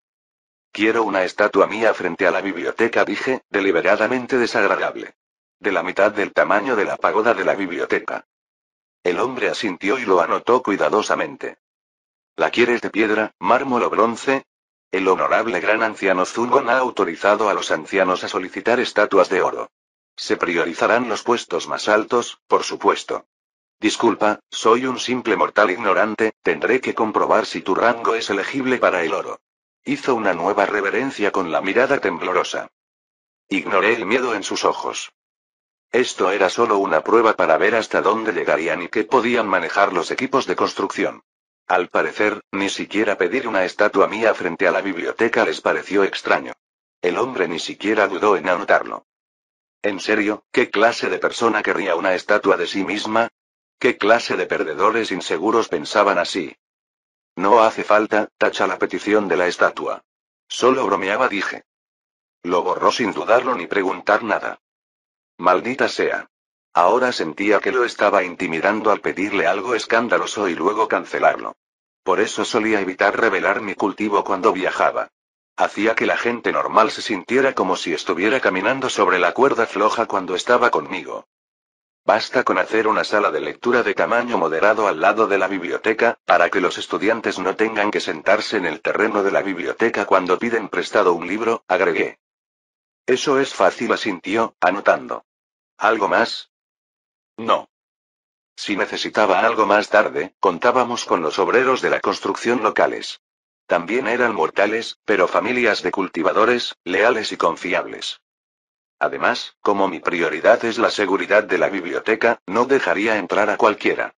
Quiero una estatua mía frente a la biblioteca, dije, deliberadamente desagradable. De la mitad del tamaño de la pagoda de la biblioteca. El hombre asintió y lo anotó cuidadosamente. ¿La quieres de piedra, mármol o bronce? El honorable gran anciano Zungon ha autorizado a los ancianos a solicitar estatuas de oro. Se priorizarán los puestos más altos, por supuesto. Disculpa, soy un simple mortal ignorante, tendré que comprobar si tu rango es elegible para el oro. Hizo una nueva reverencia con la mirada temblorosa. Ignoré el miedo en sus ojos. Esto era solo una prueba para ver hasta dónde llegarían y qué podían manejar los equipos de construcción. Al parecer, ni siquiera pedir una estatua mía frente a la biblioteca les pareció extraño. El hombre ni siquiera dudó en anotarlo. ¿En serio, qué clase de persona querría una estatua de sí misma? ¿Qué clase de perdedores inseguros pensaban así? No hace falta, tacha la petición de la estatua. Solo bromeaba, dije. Lo borró sin dudarlo ni preguntar nada. Maldita sea. Ahora sentía que lo estaba intimidando al pedirle algo escandaloso y luego cancelarlo. Por eso solía evitar revelar mi cultivo cuando viajaba. Hacía que la gente normal se sintiera como si estuviera caminando sobre la cuerda floja cuando estaba conmigo. Basta con hacer una sala de lectura de tamaño moderado al lado de la biblioteca, para que los estudiantes no tengan que sentarse en el terreno de la biblioteca cuando piden prestado un libro, agregué. Eso es fácil, asintió, anotando. ¿Algo más? No. Si necesitaba algo más tarde, contábamos con los obreros de la construcción locales. También eran mortales, pero familias de cultivadores, leales y confiables. Además, como mi prioridad es la seguridad de la biblioteca, no dejaría entrar a cualquiera.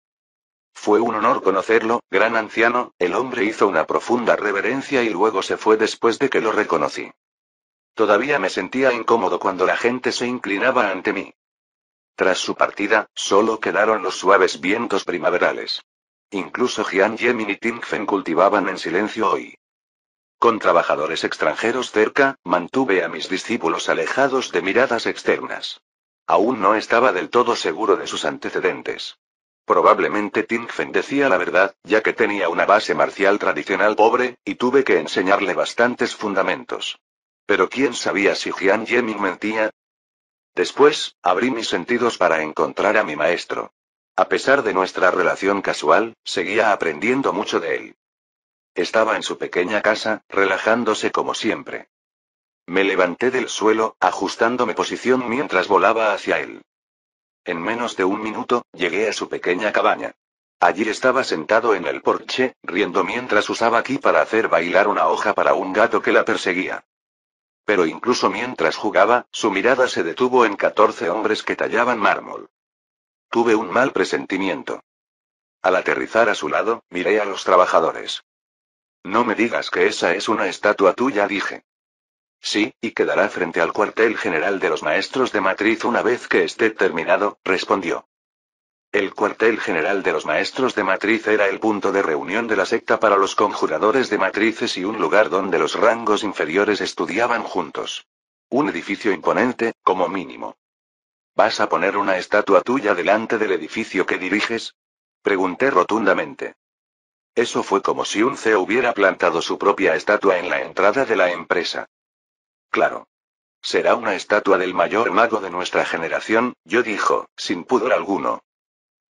Fue un honor conocerlo, gran anciano. El hombre hizo una profunda reverencia y luego se fue después de que lo reconocí. Todavía me sentía incómodo cuando la gente se inclinaba ante mí. Tras su partida, solo quedaron los suaves vientos primaverales. Incluso Jian Yemin y Ting Fen cultivaban en silencio hoy. Con trabajadores extranjeros cerca, mantuve a mis discípulos alejados de miradas externas. Aún no estaba del todo seguro de sus antecedentes. Probablemente Ting Fen decía la verdad, ya que tenía una base marcial tradicional pobre, y tuve que enseñarle bastantes fundamentos. Pero ¿quién sabía si Jian Yemin mentía? Después, abrí mis sentidos para encontrar a mi maestro. A pesar de nuestra relación casual, seguía aprendiendo mucho de él. Estaba en su pequeña casa, relajándose como siempre. Me levanté del suelo, ajustándome posición mientras volaba hacia él. En menos de un minuto, llegué a su pequeña cabaña. Allí estaba sentado en el porche, riendo mientras usaba ki para hacer bailar una hoja para un gato que la perseguía. Pero incluso mientras jugaba, su mirada se detuvo en 14 hombres que tallaban mármol. Tuve un mal presentimiento. Al aterrizar a su lado, miré a los trabajadores. No me digas que esa es una estatua tuya, dije. Sí, y quedará frente al cuartel general de los maestros de matriz una vez que esté terminado, respondió. El cuartel general de los maestros de matriz era el punto de reunión de la secta para los conjuradores de matrices y un lugar donde los rangos inferiores estudiaban juntos. Un edificio imponente, como mínimo. ¿Vas a poner una estatua tuya delante del edificio que diriges? Pregunté rotundamente. Eso fue como si un CEO hubiera plantado su propia estatua en la entrada de la empresa. Claro. Será una estatua del mayor mago de nuestra generación, yo dijo, sin pudor alguno.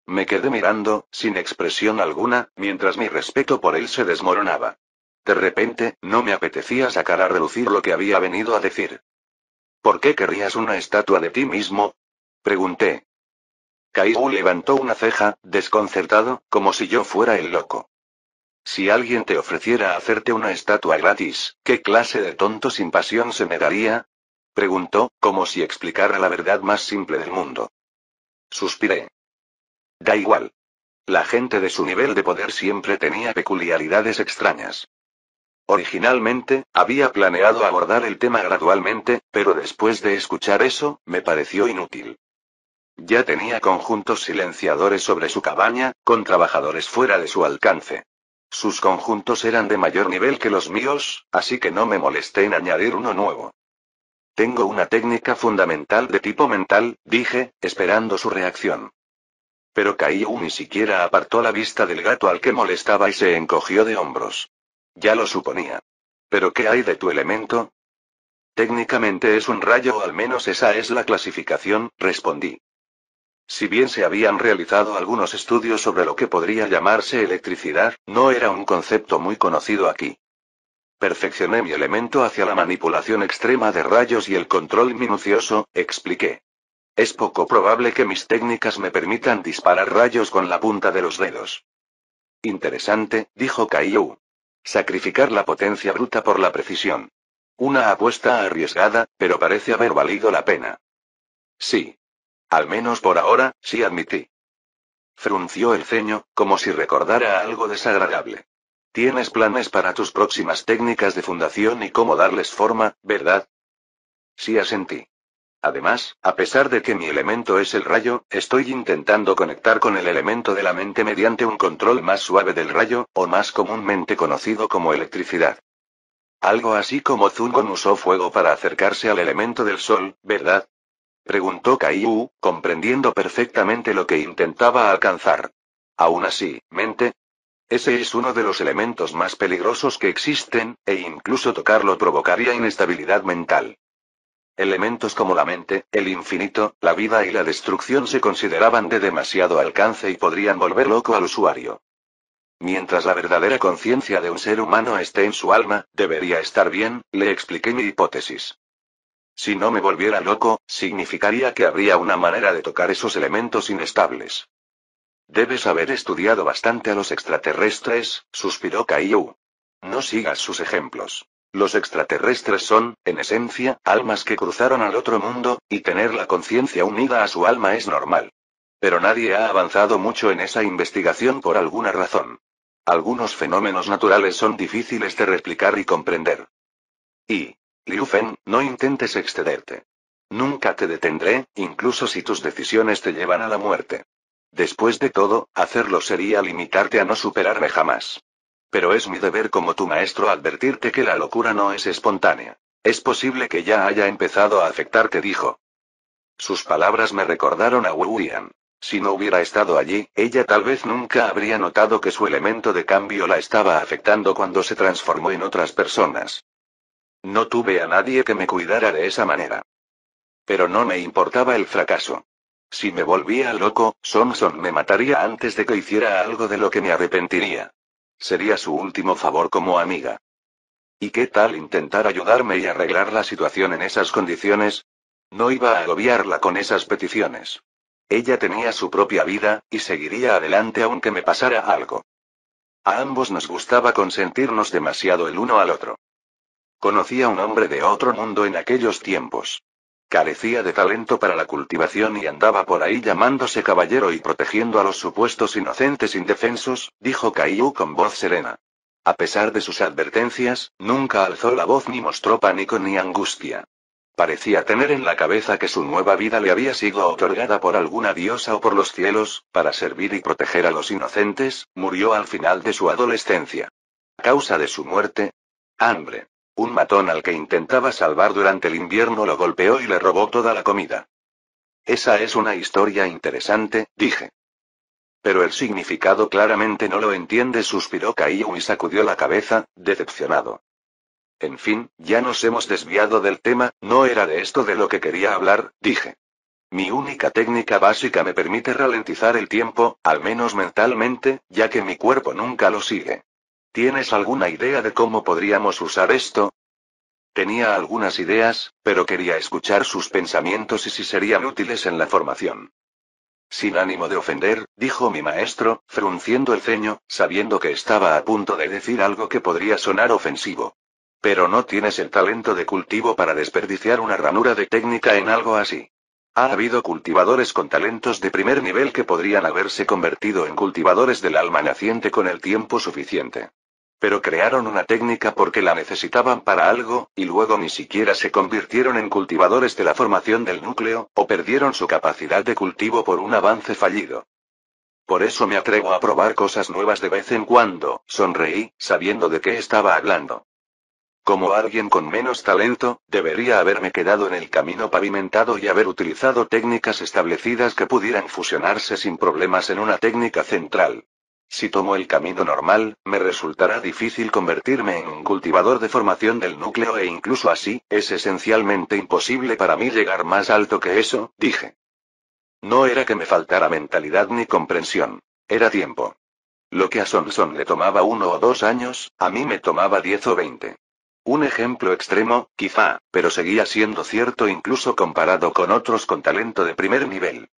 Me quedé mirando, sin expresión alguna, mientras mi respeto por él se desmoronaba. De repente, no me apetecía sacar a relucir lo que había venido a decir. ¿Por qué querrías una estatua de ti mismo? Pregunté. Kai-Hu levantó una ceja, desconcertado, como si yo fuera el loco. Si alguien te ofreciera hacerte una estatua gratis, ¿qué clase de tonto sin pasión se me daría? Preguntó, como si explicara la verdad más simple del mundo. Suspiré. Da igual. La gente de su nivel de poder siempre tenía peculiaridades extrañas. Originalmente, había planeado abordar el tema gradualmente, pero después de escuchar eso, me pareció inútil. Ya tenía conjuntos silenciadores sobre su cabaña, con trabajadores fuera de su alcance. Sus conjuntos eran de mayor nivel que los míos, así que no me molesté en añadir uno nuevo. Tengo una técnica fundamental de tipo mental, dije, esperando su reacción. Pero Kai-Hu ni siquiera apartó la vista del gato al que molestaba y se encogió de hombros. Ya lo suponía. ¿Pero qué hay de tu elemento? Técnicamente es un rayo o al menos esa es la clasificación, respondí. Si bien se habían realizado algunos estudios sobre lo que podría llamarse electricidad, no era un concepto muy conocido aquí. Perfeccioné mi elemento hacia la manipulación extrema de rayos y el control minucioso, expliqué. Es poco probable que mis técnicas me permitan disparar rayos con la punta de los dedos. Interesante, dijo Kai-Hu. Sacrificar la potencia bruta por la precisión. Una apuesta arriesgada, pero parece haber valido la pena. Sí. Al menos por ahora, sí admití. Frunció el ceño, como si recordara algo desagradable. Tienes planes para tus próximas técnicas de fundación y cómo darles forma, ¿verdad? Sí asentí. Además, a pesar de que mi elemento es el rayo, estoy intentando conectar con el elemento de la mente mediante un control más suave del rayo, o más comúnmente conocido como electricidad. Algo así como Zungon usó fuego para acercarse al elemento del sol, ¿verdad? Preguntó Kai-Hu, comprendiendo perfectamente lo que intentaba alcanzar. Aún así, mente. Ese es uno de los elementos más peligrosos que existen, e incluso tocarlo provocaría inestabilidad mental. Elementos como la mente, el infinito, la vida y la destrucción se consideraban de demasiado alcance y podrían volver loco al usuario. Mientras la verdadera conciencia de un ser humano esté en su alma, debería estar bien, le expliqué mi hipótesis. Si no me volviera loco, significaría que habría una manera de tocar esos elementos inestables. Debes haber estudiado bastante a los extraterrestres, suspiró Kai-Hu. No sigas sus ejemplos. Los extraterrestres son, en esencia, almas que cruzaron al otro mundo, y tener la conciencia unida a su alma es normal. Pero nadie ha avanzado mucho en esa investigación por alguna razón. Algunos fenómenos naturales son difíciles de replicar y comprender. Y, Liu Fen, no intentes excederte. Nunca te detendré, incluso si tus decisiones te llevan a la muerte. Después de todo, hacerlo sería limitarte a no superarme jamás. Pero es mi deber como tu maestro advertirte que la locura no es espontánea. Es posible que ya haya empezado a afectarte, dijo. Sus palabras me recordaron a Wu Yan. Si no hubiera estado allí, ella tal vez nunca habría notado que su elemento de cambio la estaba afectando cuando se transformó en otras personas. No tuve a nadie que me cuidara de esa manera. Pero no me importaba el fracaso. Si me volvía loco, Sonson me mataría antes de que hiciera algo de lo que me arrepentiría. Sería su último favor como amiga. ¿Y qué tal intentar ayudarme y arreglar la situación en esas condiciones? No iba a agobiarla con esas peticiones. Ella tenía su propia vida, y seguiría adelante aunque me pasara algo. A ambos nos gustaba consentirnos demasiado el uno al otro. Conocí a un hombre de otro mundo en aquellos tiempos. Carecía de talento para la cultivación y andaba por ahí llamándose caballero y protegiendo a los supuestos inocentes indefensos, dijo Caillou con voz serena. A pesar de sus advertencias, nunca alzó la voz ni mostró pánico ni angustia. Parecía tener en la cabeza que su nueva vida le había sido otorgada por alguna diosa o por los cielos, para servir y proteger a los inocentes. Murió al final de su adolescencia. ¿A causa de su muerte? Hambre. Un matón al que intentaba salvar durante el invierno lo golpeó y le robó toda la comida. Esa es una historia interesante, dije. Pero el significado claramente no lo entiende, suspiró Caillou y sacudió la cabeza, decepcionado. En fin, ya nos hemos desviado del tema, no era de esto de lo que quería hablar, dije. Mi única técnica básica me permite ralentizar el tiempo, al menos mentalmente, ya que mi cuerpo nunca lo sigue. ¿Tienes alguna idea de cómo podríamos usar esto? Tenía algunas ideas, pero quería escuchar sus pensamientos y si serían útiles en la formación. Sin ánimo de ofender, dijo mi maestro, frunciendo el ceño, sabiendo que estaba a punto de decir algo que podría sonar ofensivo. Pero no tienes el talento de cultivo para desperdiciar una ranura de técnica en algo así. Ha habido cultivadores con talentos de primer nivel que podrían haberse convertido en cultivadores del alma naciente con el tiempo suficiente. Pero crearon una técnica porque la necesitaban para algo, y luego ni siquiera se convirtieron en cultivadores de la formación del núcleo, o perdieron su capacidad de cultivo por un avance fallido. Por eso me atrevo a probar cosas nuevas de vez en cuando, sonreí, sabiendo de qué estaba hablando. Como alguien con menos talento, debería haberme quedado en el camino pavimentado y haber utilizado técnicas establecidas que pudieran fusionarse sin problemas en una técnica central. Si tomo el camino normal, me resultará difícil convertirme en un cultivador de formación del núcleo e incluso así, es esencialmente imposible para mí llegar más alto que eso, dije. No era que me faltara mentalidad ni comprensión. Era tiempo. Lo que a Sonson le tomaba 1 o 2 años, a mí me tomaba 10 o 20. Un ejemplo extremo, quizá, pero seguía siendo cierto incluso comparado con otros con talento de primer nivel.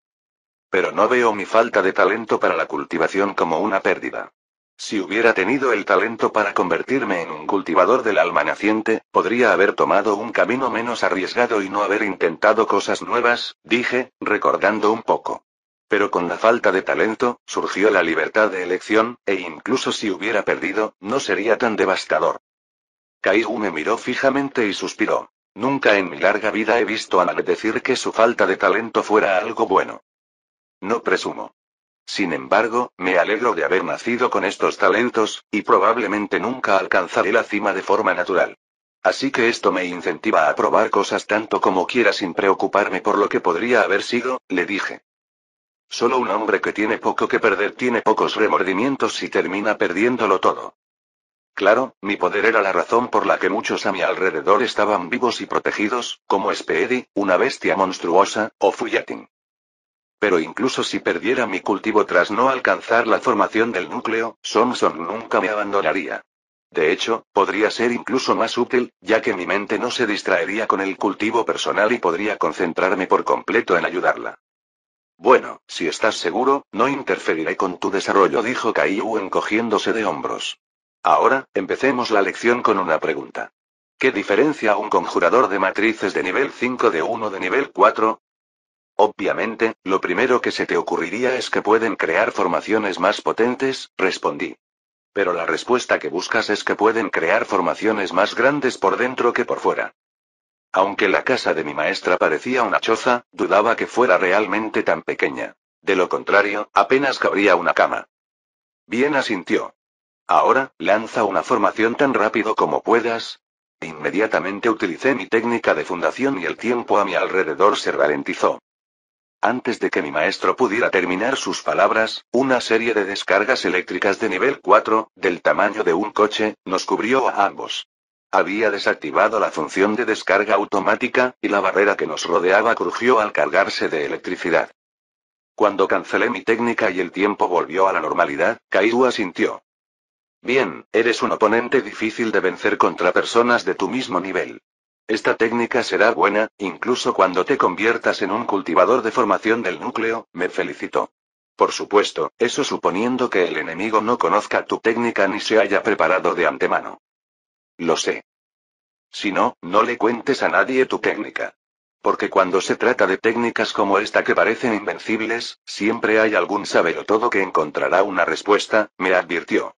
Pero no veo mi falta de talento para la cultivación como una pérdida. Si hubiera tenido el talento para convertirme en un cultivador del alma naciente, podría haber tomado un camino menos arriesgado y no haber intentado cosas nuevas, dije, recordando un poco. Pero con la falta de talento, surgió la libertad de elección, e incluso si hubiera perdido, no sería tan devastador. Caillou me miró fijamente y suspiró. Nunca en mi larga vida he visto a nadie decir que su falta de talento fuera algo bueno. No presumo. Sin embargo, me alegro de haber nacido con estos talentos, y probablemente nunca alcanzaré la cima de forma natural. Así que esto me incentiva a probar cosas tanto como quiera sin preocuparme por lo que podría haber sido, le dije. Solo un hombre que tiene poco que perder tiene pocos remordimientos si termina perdiéndolo todo. Claro, mi poder era la razón por la que muchos a mi alrededor estaban vivos y protegidos, como Speedy, una bestia monstruosa, o Fuyatin. Pero incluso si perdiera mi cultivo tras no alcanzar la formación del núcleo, Sonson nunca me abandonaría. De hecho, podría ser incluso más útil, ya que mi mente no se distraería con el cultivo personal y podría concentrarme por completo en ayudarla. Bueno, si estás seguro, no interferiré con tu desarrollo, dijo Caillou encogiéndose de hombros. Ahora, empecemos la lección con una pregunta. ¿Qué diferencia un conjurador de matrices de nivel 5 de uno de nivel 4? Obviamente, lo primero que se te ocurriría es que pueden crear formaciones más potentes, respondí. Pero la respuesta que buscas es que pueden crear formaciones más grandes por dentro que por fuera. Aunque la casa de mi maestra parecía una choza, dudaba que fuera realmente tan pequeña. De lo contrario, apenas cabría una cama. Bien, asintió. Ahora, lanza una formación tan rápido como puedas. Inmediatamente utilicé mi técnica de fundación y el tiempo a mi alrededor se ralentizó. Antes de que mi maestro pudiera terminar sus palabras, una serie de descargas eléctricas de nivel 4, del tamaño de un coche, nos cubrió a ambos. Había desactivado la función de descarga automática, y la barrera que nos rodeaba crujió al cargarse de electricidad. Cuando cancelé mi técnica y el tiempo volvió a la normalidad, Kairu asintió. Bien, eres un oponente difícil de vencer contra personas de tu mismo nivel. Esta técnica será buena, incluso cuando te conviertas en un cultivador de formación del núcleo, me felicitó. Por supuesto, eso suponiendo que el enemigo no conozca tu técnica ni se haya preparado de antemano. Lo sé. Si no, no le cuentes a nadie tu técnica. Porque cuando se trata de técnicas como esta que parecen invencibles, siempre hay algún sabelotodo que encontrará una respuesta, me advirtió.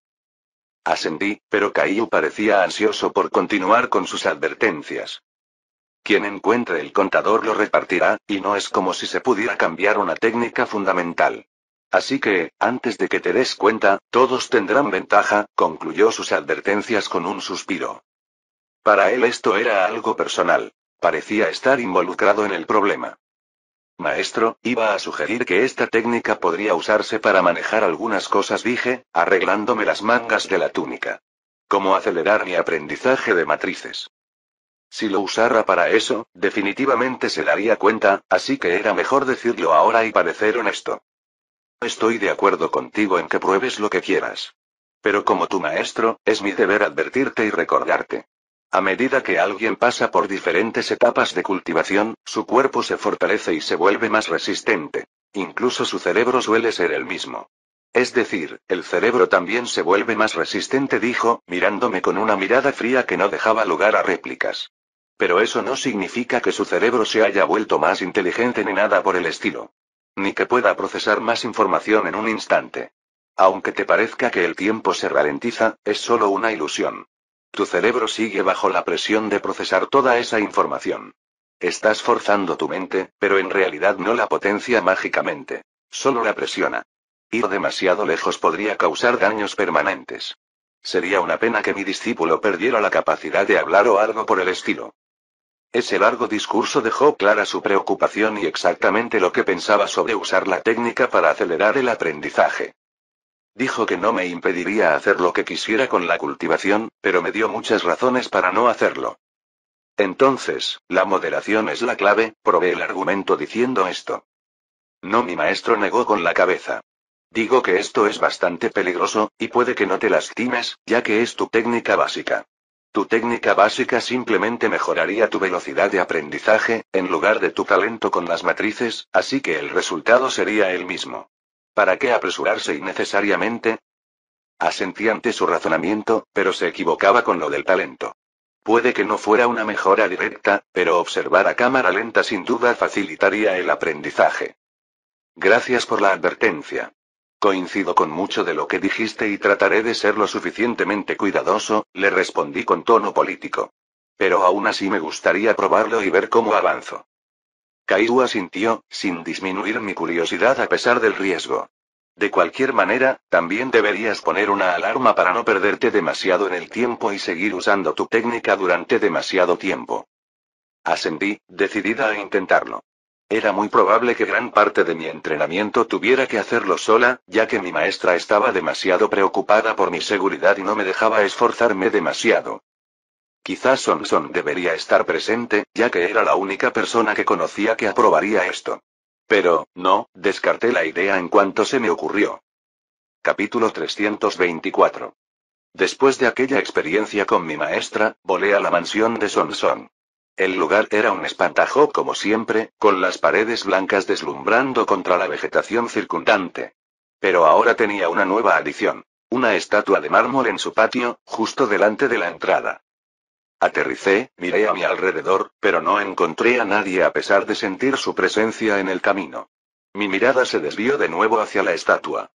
Asentí, pero Kaiu parecía ansioso por continuar con sus advertencias. Quien encuentre el contador lo repartirá, y no es como si se pudiera cambiar una técnica fundamental. Así que, antes de que te des cuenta, todos tendrán ventaja, concluyó sus advertencias con un suspiro. Para él esto era algo personal. Parecía estar involucrado en el problema. Maestro, iba a sugerir que esta técnica podría usarse para manejar algunas cosas, dije, arreglándome las mangas de la túnica. Como acelerar mi aprendizaje de matrices. Si lo usara para eso, definitivamente se daría cuenta, así que era mejor decirlo ahora y parecer honesto. Estoy de acuerdo contigo en que pruebes lo que quieras. Pero como tu maestro, es mi deber advertirte y recordarte. A medida que alguien pasa por diferentes etapas de cultivación, su cuerpo se fortalece y se vuelve más resistente. Incluso su cerebro suele ser el mismo. Es decir, el cerebro también se vuelve más resistente, dijo, mirándome con una mirada fría que no dejaba lugar a réplicas. Pero eso no significa que su cerebro se haya vuelto más inteligente ni nada por el estilo. Ni que pueda procesar más información en un instante. Aunque te parezca que el tiempo se ralentiza, es solo una ilusión. Tu cerebro sigue bajo la presión de procesar toda esa información. Estás forzando tu mente, pero en realidad no la potencia mágicamente. Solo la presiona. Ir demasiado lejos podría causar daños permanentes. Sería una pena que mi discípulo perdiera la capacidad de hablar o algo por el estilo. Ese largo discurso dejó clara su preocupación y exactamente lo que pensaba sobre usar la técnica para acelerar el aprendizaje. Dijo que no me impediría hacer lo que quisiera con la cultivación, pero me dio muchas razones para no hacerlo. Entonces, la moderación es la clave, probé el argumento diciendo esto. No, mi maestro negó con la cabeza. Digo que esto es bastante peligroso, y puede que no te lastimes, ya que es tu técnica básica. Tu técnica básica simplemente mejoraría tu velocidad de aprendizaje, en lugar de tu talento con las matrices, así que el resultado sería el mismo. ¿Para qué apresurarse innecesariamente? Asentí ante su razonamiento, pero se equivocaba con lo del talento. Puede que no fuera una mejora directa, pero observar a cámara lenta sin duda facilitaría el aprendizaje. Gracias por la advertencia. Coincido con mucho de lo que dijiste y trataré de ser lo suficientemente cuidadoso, le respondí con tono político. Pero aún así me gustaría probarlo y ver cómo avanzo. Kairu asintió, sin disminuir mi curiosidad a pesar del riesgo. De cualquier manera, también deberías poner una alarma para no perderte demasiado en el tiempo y seguir usando tu técnica durante demasiado tiempo. Asentí, decidida a intentarlo. Era muy probable que gran parte de mi entrenamiento tuviera que hacerlo sola, ya que mi maestra estaba demasiado preocupada por mi seguridad y no me dejaba esforzarme demasiado. Quizás Sonson debería estar presente, ya que era la única persona que conocía que aprobaría esto. Pero, no, descarté la idea en cuanto se me ocurrió. Capítulo 324. Después de aquella experiencia con mi maestra, volé a la mansión de Sonson. El lugar era un espantajo como siempre, con las paredes blancas deslumbrando contra la vegetación circundante. Pero ahora tenía una nueva adición. Una estatua de mármol en su patio, justo delante de la entrada. Aterricé, miré a mi alrededor, pero no encontré a nadie a pesar de sentir su presencia en el camino. Mi mirada se desvió de nuevo hacia la estatua.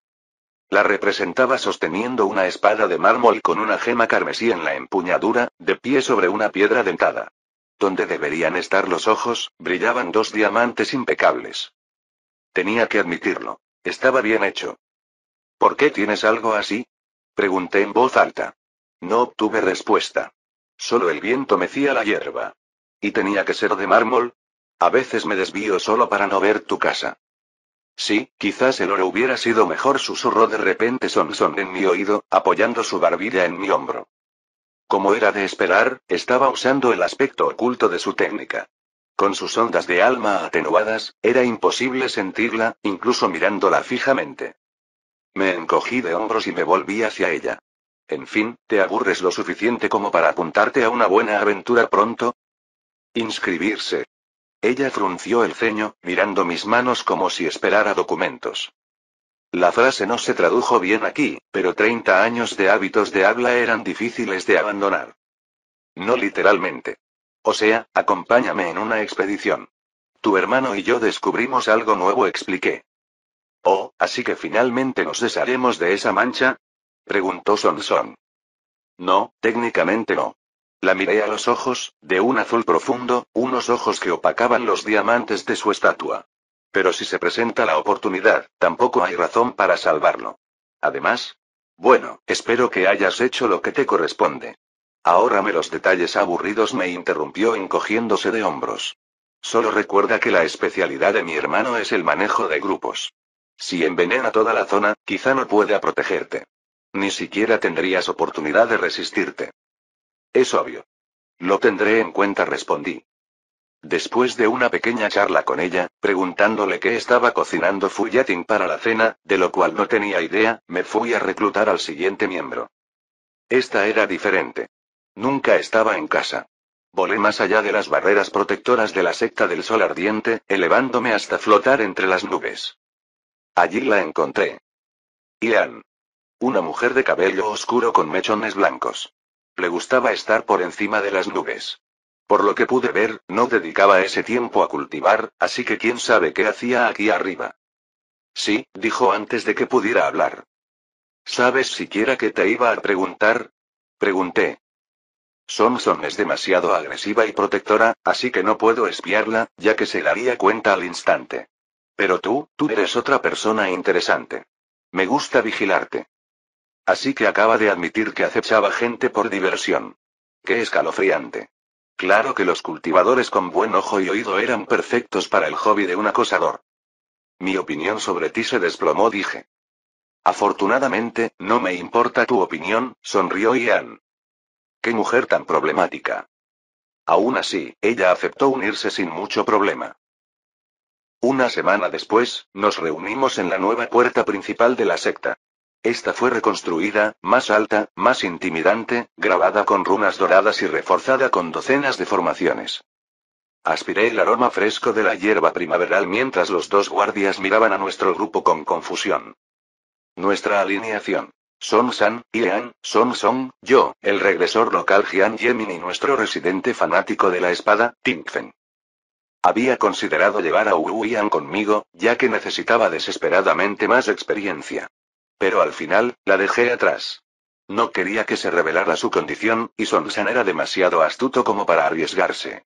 La representaba sosteniendo una espada de mármol con una gema carmesí en la empuñadura, de pie sobre una piedra dentada. Donde deberían estar los ojos, brillaban dos diamantes impecables. Tenía que admitirlo. Estaba bien hecho. ¿Por qué tienes algo así? Pregunté en voz alta. No obtuve respuesta. Solo el viento mecía la hierba. ¿Y tenía que ser de mármol? A veces me desvío solo para no ver tu casa. Sí, quizás el oro hubiera sido mejor, susurró de repente Sonson en mi oído, apoyando su barbilla en mi hombro. Como era de esperar, estaba usando el aspecto oculto de su técnica. Con sus ondas de alma atenuadas, era imposible sentirla, incluso mirándola fijamente. Me encogí de hombros y me volví hacia ella. En fin, ¿te aburres lo suficiente como para apuntarte a una buena aventura pronto? Inscribirse. Ella frunció el ceño, mirando mis manos como si esperara documentos. La frase no se tradujo bien aquí, pero 30 años de hábitos de habla eran difíciles de abandonar. No literalmente. O sea, acompáñame en una expedición. Tu hermano y yo descubrimos algo nuevo, expliqué. Oh, ¿así que finalmente nos desharemos de esa mancha? Preguntó Sonson. No, técnicamente no. La miré a los ojos, de un azul profundo, unos ojos que opacaban los diamantes de su estatua. Pero si se presenta la oportunidad, tampoco hay razón para salvarlo. Además, bueno, espero que hayas hecho lo que te corresponde. Ahórrame los detalles aburridos, me interrumpió encogiéndose de hombros. Solo recuerda que la especialidad de mi hermano es el manejo de grupos. Si envenena toda la zona, quizá no pueda protegerte. Ni siquiera tendrías oportunidad de resistirte. Es obvio. Lo tendré en cuenta, respondí. Después de una pequeña charla con ella, preguntándole qué estaba cocinando Fuyatin para la cena, de lo cual no tenía idea, me fui a reclutar al siguiente miembro. Esta era diferente. Nunca estaba en casa. Volé más allá de las barreras protectoras de la secta del sol ardiente, elevándome hasta flotar entre las nubes. Allí la encontré. Ian. Una mujer de cabello oscuro con mechones blancos. Le gustaba estar por encima de las nubes. Por lo que pude ver, no dedicaba ese tiempo a cultivar, así que quién sabe qué hacía aquí arriba. Sí, dijo antes de que pudiera hablar. ¿Sabes siquiera qué te iba a preguntar? Pregunté. Sonson es demasiado agresiva y protectora, así que no puedo espiarla, ya que se daría cuenta al instante. Pero tú eres otra persona interesante. Me gusta vigilarte. Así que acaba de admitir que acechaba gente por diversión. Qué escalofriante. Claro que los cultivadores con buen ojo y oído eran perfectos para el hobby de un acosador. Mi opinión sobre ti se desplomó, dije. Afortunadamente, no me importa tu opinión, sonrió Ian. Qué mujer tan problemática. Aún así, ella aceptó unirse sin mucho problema. Una semana después, nos reunimos en la nueva puerta principal de la secta. Esta fue reconstruida, más alta, más intimidante, grabada con runas doradas y reforzada con docenas de formaciones. Aspiré el aroma fresco de la hierba primaveral mientras los dos guardias miraban a nuestro grupo con confusión. Nuestra alineación. Son-san, Ian, Son-son, yo, el regresor local Jian Yemin y nuestro residente fanático de la espada, Tingfen. Había considerado llevar a Wu Ian conmigo, ya que necesitaba desesperadamente más experiencia. Pero al final, la dejé atrás. No quería que se revelara su condición, y Son-san era demasiado astuto como para arriesgarse.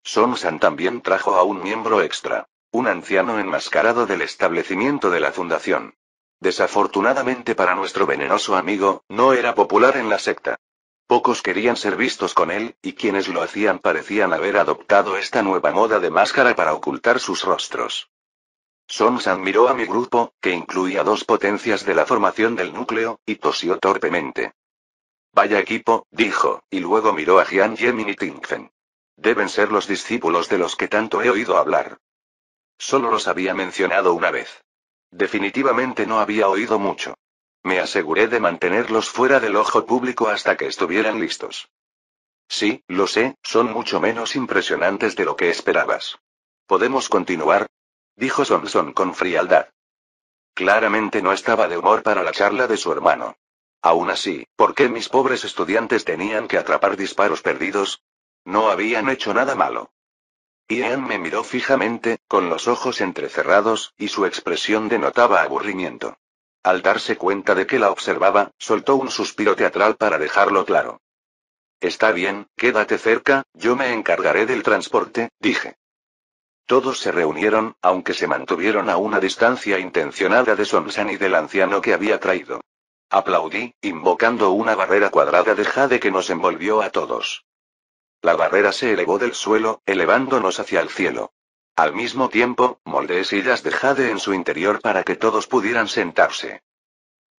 Son-san también trajo a un miembro extra. Un anciano enmascarado del establecimiento de la fundación. Desafortunadamente para nuestro venenoso amigo, no era popular en la secta. Pocos querían ser vistos con él, y quienes lo hacían parecían haber adoptado esta nueva moda de máscara para ocultar sus rostros. Son-san miró a mi grupo, que incluía dos potencias de la formación del núcleo, y tosió torpemente. Vaya equipo, dijo, y luego miró a Jian Yemin y Tingfen. Deben ser los discípulos de los que tanto he oído hablar. Solo los había mencionado una vez. Definitivamente no había oído mucho. Me aseguré de mantenerlos fuera del ojo público hasta que estuvieran listos. Sí, lo sé, son mucho menos impresionantes de lo que esperabas. ¿Podemos continuar?, dijo Sonson con frialdad. Claramente no estaba de humor para la charla de su hermano. Aún así, ¿por qué mis pobres estudiantes tenían que atrapar disparos perdidos? No habían hecho nada malo. Ian me miró fijamente, con los ojos entrecerrados, y su expresión denotaba aburrimiento. Al darse cuenta de que la observaba, soltó un suspiro teatral para dejarlo claro. Está bien, quédate cerca, yo me encargaré del transporte, dije. Todos se reunieron, aunque se mantuvieron a una distancia intencionada de Sonsan y del anciano que había traído. Aplaudí, invocando una barrera cuadrada de jade que nos envolvió a todos. La barrera se elevó del suelo, elevándonos hacia el cielo. Al mismo tiempo, moldeé sillas de jade en su interior para que todos pudieran sentarse.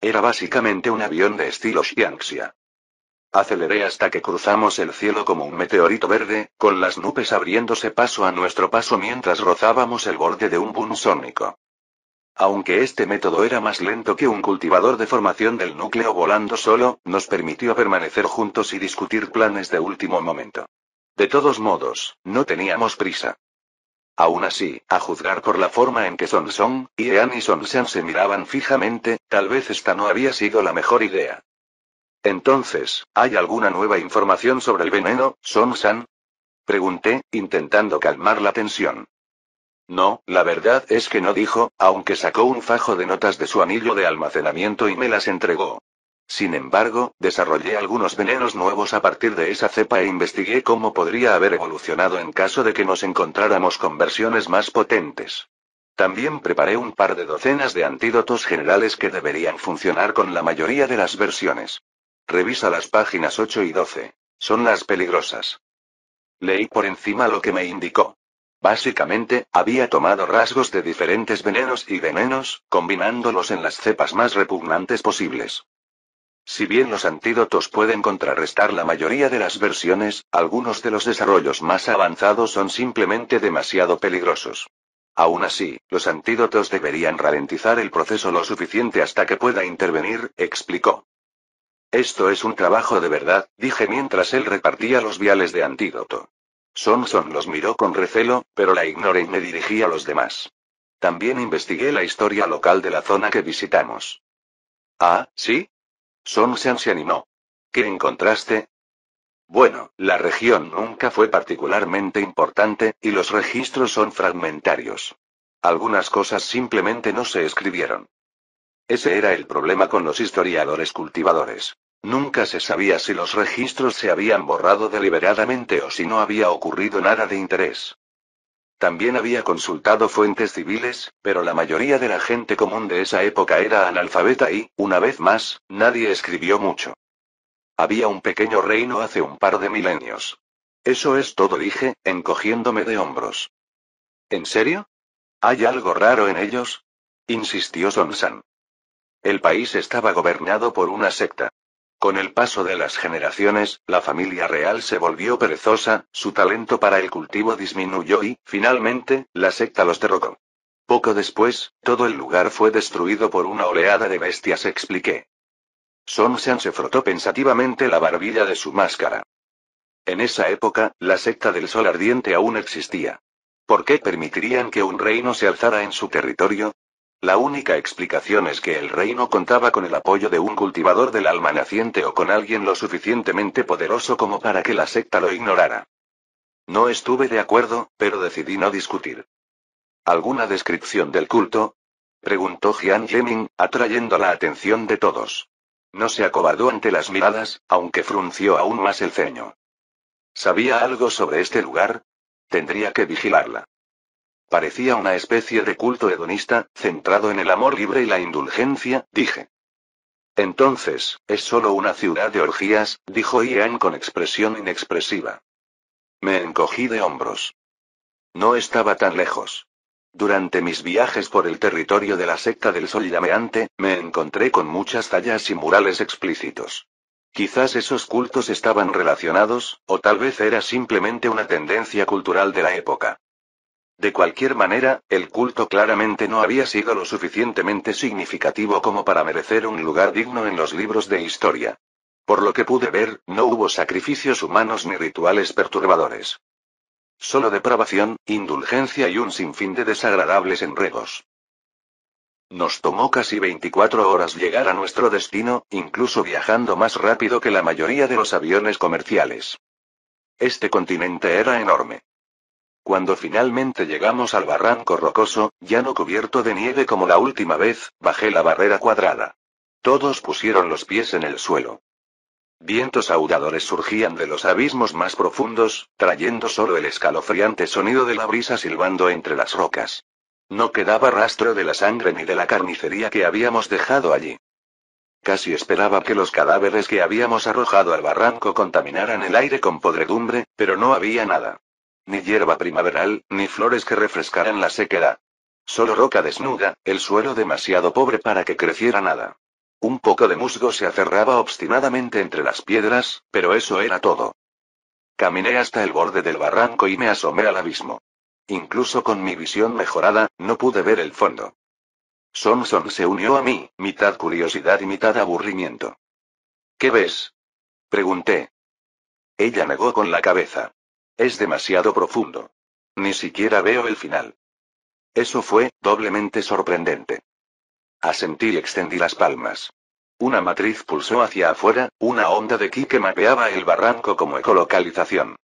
Era básicamente un avión de estilo Xianxia. Aceleré hasta que cruzamos el cielo como un meteorito verde, con las nubes abriéndose paso a nuestro paso mientras rozábamos el borde de un boom sónico. Aunque este método era más lento que un cultivador de formación del núcleo volando solo, nos permitió permanecer juntos y discutir planes de último momento. De todos modos, no teníamos prisa. Aún así, a juzgar por la forma en que Song, Ian y Sonsan se miraban fijamente, tal vez esta no había sido la mejor idea. Entonces, ¿hay alguna nueva información sobre el veneno, Sonsan? Pregunté, intentando calmar la tensión. No, la verdad es que no dijo, aunque sacó un fajo de notas de su anillo de almacenamiento y me las entregó. Sin embargo, desarrollé algunos venenos nuevos a partir de esa cepa e investigué cómo podría haber evolucionado en caso de que nos encontráramos con versiones más potentes. También preparé un par de docenas de antídotos generales que deberían funcionar con la mayoría de las versiones. Revisa las páginas 8 y 12. Son las peligrosas. Leí por encima lo que me indicó. Básicamente, había tomado rasgos de diferentes venenos y venenos, combinándolos en las cepas más repugnantes posibles. Si bien los antídotos pueden contrarrestar la mayoría de las versiones, algunos de los desarrollos más avanzados son simplemente demasiado peligrosos. Aún así, los antídotos deberían ralentizar el proceso lo suficiente hasta que pueda intervenir, explicó. Esto es un trabajo de verdad, dije mientras él repartía los viales de antídoto. Sonson los miró con recelo, pero la ignoré y me dirigí a los demás. También investigué la historia local de la zona que visitamos. Ah, ¿sí? Sonsan se animó. ¿Qué encontraste? Bueno, la región nunca fue particularmente importante, y los registros son fragmentarios. Algunas cosas simplemente no se escribieron. Ese era el problema con los historiadores cultivadores. Nunca se sabía si los registros se habían borrado deliberadamente o si no había ocurrido nada de interés. También había consultado fuentes civiles, pero la mayoría de la gente común de esa época era analfabeta y, una vez más, nadie escribió mucho. Había un pequeño reino hace un par de milenios. Eso es todo, dije, encogiéndome de hombros. ¿En serio? ¿Hay algo raro en ellos? Insistió Sonsan. El país estaba gobernado por una secta. Con el paso de las generaciones, la familia real se volvió perezosa, su talento para el cultivo disminuyó y, finalmente, la secta los derrotó. Poco después, todo el lugar fue destruido por una oleada de bestias, expliqué. Sonsan se frotó pensativamente la barbilla de su máscara. En esa época, la secta del Sol Ardiente aún existía. ¿Por qué permitirían que un reino se alzara en su territorio? La única explicación es que el reino contaba con el apoyo de un cultivador del alma naciente o con alguien lo suficientemente poderoso como para que la secta lo ignorara. No estuve de acuerdo, pero decidí no discutir. ¿Alguna descripción del culto? Preguntó Jian Yemin, atrayendo la atención de todos. No se acobardó ante las miradas, aunque frunció aún más el ceño. ¿Sabía algo sobre este lugar? Tendría que vigilarla. Parecía una especie de culto hedonista, centrado en el amor libre y la indulgencia, dije. Entonces, es solo una ciudad de orgías, dijo Ian con expresión inexpresiva. Me encogí de hombros. No estaba tan lejos. Durante mis viajes por el territorio de la secta del Sol Llameante, me encontré con muchas tallas y murales explícitos. Quizás esos cultos estaban relacionados, o tal vez era simplemente una tendencia cultural de la época. De cualquier manera, el culto claramente no había sido lo suficientemente significativo como para merecer un lugar digno en los libros de historia. Por lo que pude ver, no hubo sacrificios humanos ni rituales perturbadores. Solo depravación, indulgencia y un sinfín de desagradables enredos. Nos tomó casi 24 horas llegar a nuestro destino, incluso viajando más rápido que la mayoría de los aviones comerciales. Este continente era enorme. Cuando finalmente llegamos al barranco rocoso, ya no cubierto de nieve como la última vez, bajé la barrera cuadrada. Todos pusieron los pies en el suelo. Vientos aulladores surgían de los abismos más profundos, trayendo solo el escalofriante sonido de la brisa silbando entre las rocas. No quedaba rastro de la sangre ni de la carnicería que habíamos dejado allí. Casi esperaba que los cadáveres que habíamos arrojado al barranco contaminaran el aire con podredumbre, pero no había nada. Ni hierba primaveral, ni flores que refrescaran la sequedad. Solo roca desnuda, el suelo demasiado pobre para que creciera nada. Un poco de musgo se aferraba obstinadamente entre las piedras, pero eso era todo. Caminé hasta el borde del barranco y me asomé al abismo. Incluso con mi visión mejorada, no pude ver el fondo. Sonson se unió a mí, mitad curiosidad y mitad aburrimiento. ¿Qué ves? Pregunté. Ella negó con la cabeza. Es demasiado profundo. Ni siquiera veo el final. Eso fue, doblemente sorprendente. Asentí y extendí las palmas. Una matriz pulsó hacia afuera, una onda de ki que mapeaba el barranco como ecolocalización.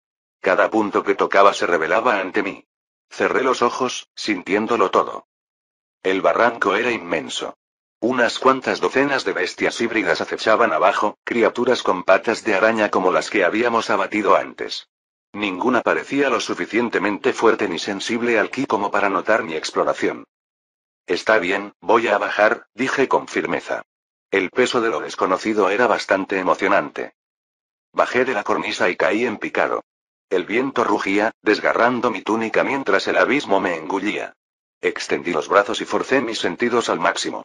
Cada punto que tocaba se revelaba ante mí. Cerré los ojos, sintiéndolo todo. El barranco era inmenso. Unas cuantas docenas de bestias híbridas acechaban abajo, criaturas con patas de araña como las que habíamos abatido antes. Ninguna parecía lo suficientemente fuerte ni sensible al ki como para notar mi exploración. Está bien, voy a bajar, dije con firmeza. El peso de lo desconocido era bastante emocionante. Bajé de la cornisa y caí en picado. El viento rugía, desgarrando mi túnica mientras el abismo me engullía. Extendí los brazos y forcé mis sentidos al máximo.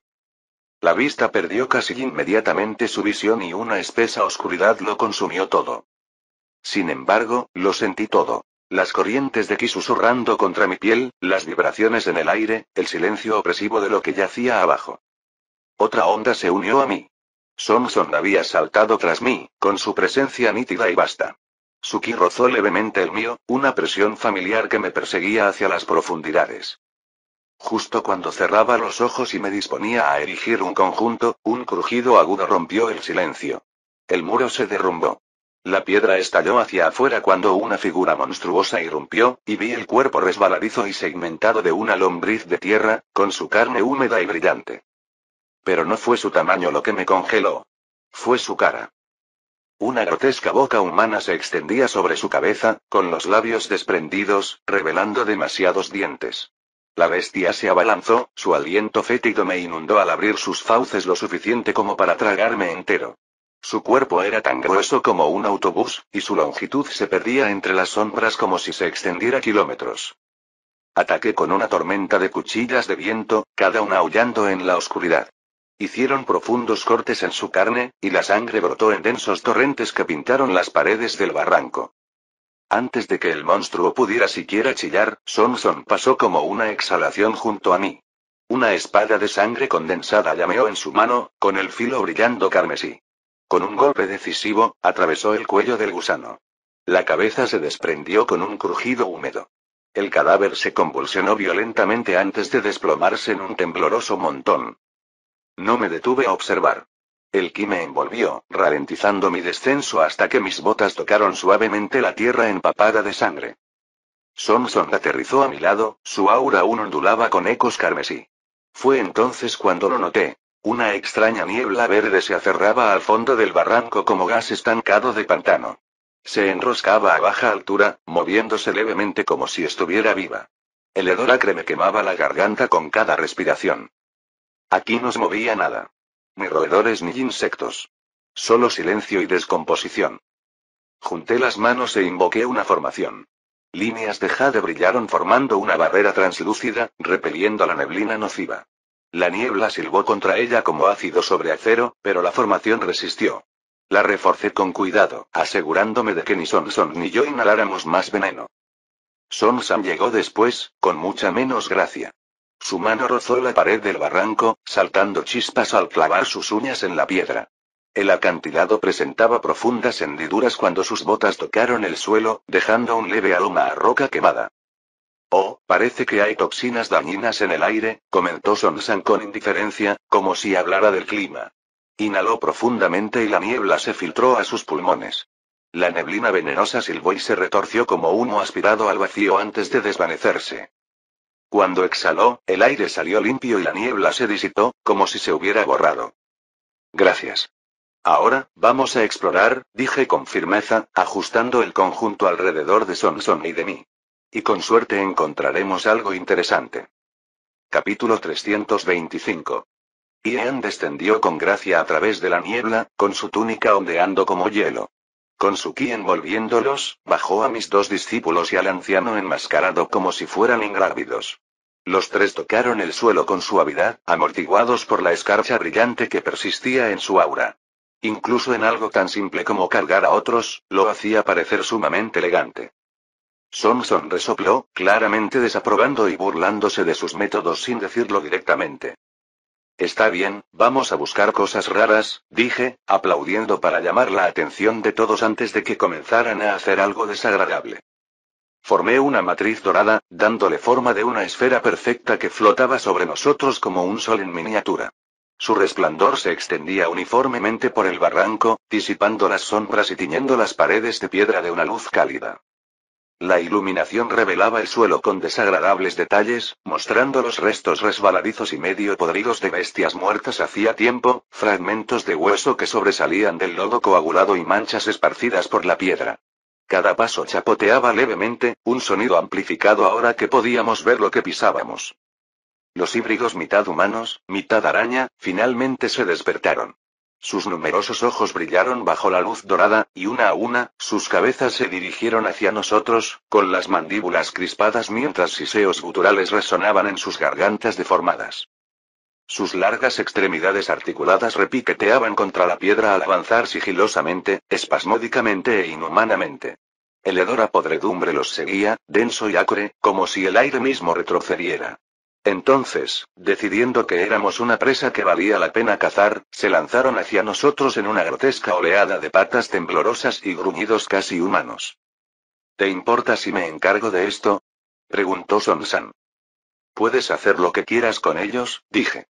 La vista perdió casi inmediatamente su visión y una espesa oscuridad lo consumió todo. Sin embargo, lo sentí todo. Las corrientes de ki susurrando contra mi piel, las vibraciones en el aire, el silencio opresivo de lo que yacía abajo. Otra onda se unió a mí. Sonson había saltado tras mí, con su presencia nítida y vasta. Su ki rozó levemente el mío, una presión familiar que me perseguía hacia las profundidades. Justo cuando cerraba los ojos y me disponía a erigir un conjunto, un crujido agudo rompió el silencio. El muro se derrumbó. La piedra estalló hacia afuera cuando una figura monstruosa irrumpió, y vi el cuerpo resbaladizo y segmentado de una lombriz de tierra, con su carne húmeda y brillante. Pero no fue su tamaño lo que me congeló. Fue su cara. Una grotesca boca humana se extendía sobre su cabeza, con los labios desprendidos, revelando demasiados dientes. La bestia se abalanzó, su aliento fétido me inundó al abrir sus fauces lo suficiente como para tragarme entero. Su cuerpo era tan grueso como un autobús, y su longitud se perdía entre las sombras como si se extendiera kilómetros. Ataqué con una tormenta de cuchillas de viento, cada una aullando en la oscuridad. Hicieron profundos cortes en su carne, y la sangre brotó en densos torrentes que pintaron las paredes del barranco. Antes de que el monstruo pudiera siquiera chillar, Sonson pasó como una exhalación junto a mí. Una espada de sangre condensada llameó en su mano, con el filo brillando carmesí. Con un golpe decisivo, atravesó el cuello del gusano. La cabeza se desprendió con un crujido húmedo. El cadáver se convulsionó violentamente antes de desplomarse en un tembloroso montón. No me detuve a observar. El ki me envolvió, ralentizando mi descenso hasta que mis botas tocaron suavemente la tierra empapada de sangre. Sonson aterrizó a mi lado, su aura aún ondulaba con ecos carmesí. Fue entonces cuando lo noté. Una extraña niebla verde se aferraba al fondo del barranco como gas estancado de pantano. Se enroscaba a baja altura, moviéndose levemente como si estuviera viva. El hedor acre me quemaba la garganta con cada respiración. Aquí no se movía nada. Ni roedores ni insectos. Solo silencio y descomposición. Junté las manos e invoqué una formación. Líneas de jade brillaron formando una barrera translúcida, repeliendo la neblina nociva. La niebla silbó contra ella como ácido sobre acero, pero la formación resistió. La reforcé con cuidado, asegurándome de que ni Sonson ni yo inhaláramos más veneno. Sonson llegó después, con mucha menos gracia. Su mano rozó la pared del barranco, saltando chispas al clavar sus uñas en la piedra. El acantilado presentaba profundas hendiduras cuando sus botas tocaron el suelo, dejando un leve aroma a roca quemada. Oh, parece que hay toxinas dañinas en el aire, comentó Son-san con indiferencia, como si hablara del clima. Inhaló profundamente y la niebla se filtró a sus pulmones. La neblina venenosa silbó y se retorció como humo aspirado al vacío antes de desvanecerse. Cuando exhaló, el aire salió limpio y la niebla se disipó, como si se hubiera borrado. Gracias. Ahora, vamos a explorar, dije con firmeza, ajustando el conjunto alrededor de Son-son y de mí. Y con suerte encontraremos algo interesante. Capítulo 325. Ian descendió con gracia a través de la niebla, con su túnica ondeando como hielo. Con su ki envolviéndolos, bajó a mis dos discípulos y al anciano enmascarado como si fueran ingrávidos. Los tres tocaron el suelo con suavidad, amortiguados por la escarcha brillante que persistía en su aura. Incluso en algo tan simple como cargar a otros, lo hacía parecer sumamente elegante. Son-son resopló, claramente desaprobando y burlándose de sus métodos sin decirlo directamente. Está bien, vamos a buscar cosas raras, dije, aplaudiendo para llamar la atención de todos antes de que comenzaran a hacer algo desagradable. Formé una matriz dorada, dándole forma de una esfera perfecta que flotaba sobre nosotros como un sol en miniatura. Su resplandor se extendía uniformemente por el barranco, disipando las sombras y tiñendo las paredes de piedra de una luz cálida. La iluminación revelaba el suelo con desagradables detalles, mostrando los restos resbaladizos y medio podridos de bestias muertas hacía tiempo, fragmentos de hueso que sobresalían del lodo coagulado y manchas esparcidas por la piedra. Cada paso chapoteaba levemente, un sonido amplificado ahora que podíamos ver lo que pisábamos. Los híbridos mitad humanos, mitad araña, finalmente se despertaron. Sus numerosos ojos brillaron bajo la luz dorada, y una a una, sus cabezas se dirigieron hacia nosotros, con las mandíbulas crispadas mientras siseos guturales resonaban en sus gargantas deformadas. Sus largas extremidades articuladas repiqueteaban contra la piedra al avanzar sigilosamente, espasmódicamente e inhumanamente. El hedor a podredumbre los seguía, denso y acre, como si el aire mismo retrocediera. Entonces, decidiendo que éramos una presa que valía la pena cazar, se lanzaron hacia nosotros en una grotesca oleada de patas temblorosas y gruñidos casi humanos. ¿Te importa si me encargo de esto?, preguntó Son-san. Puedes hacer lo que quieras con ellos, dije.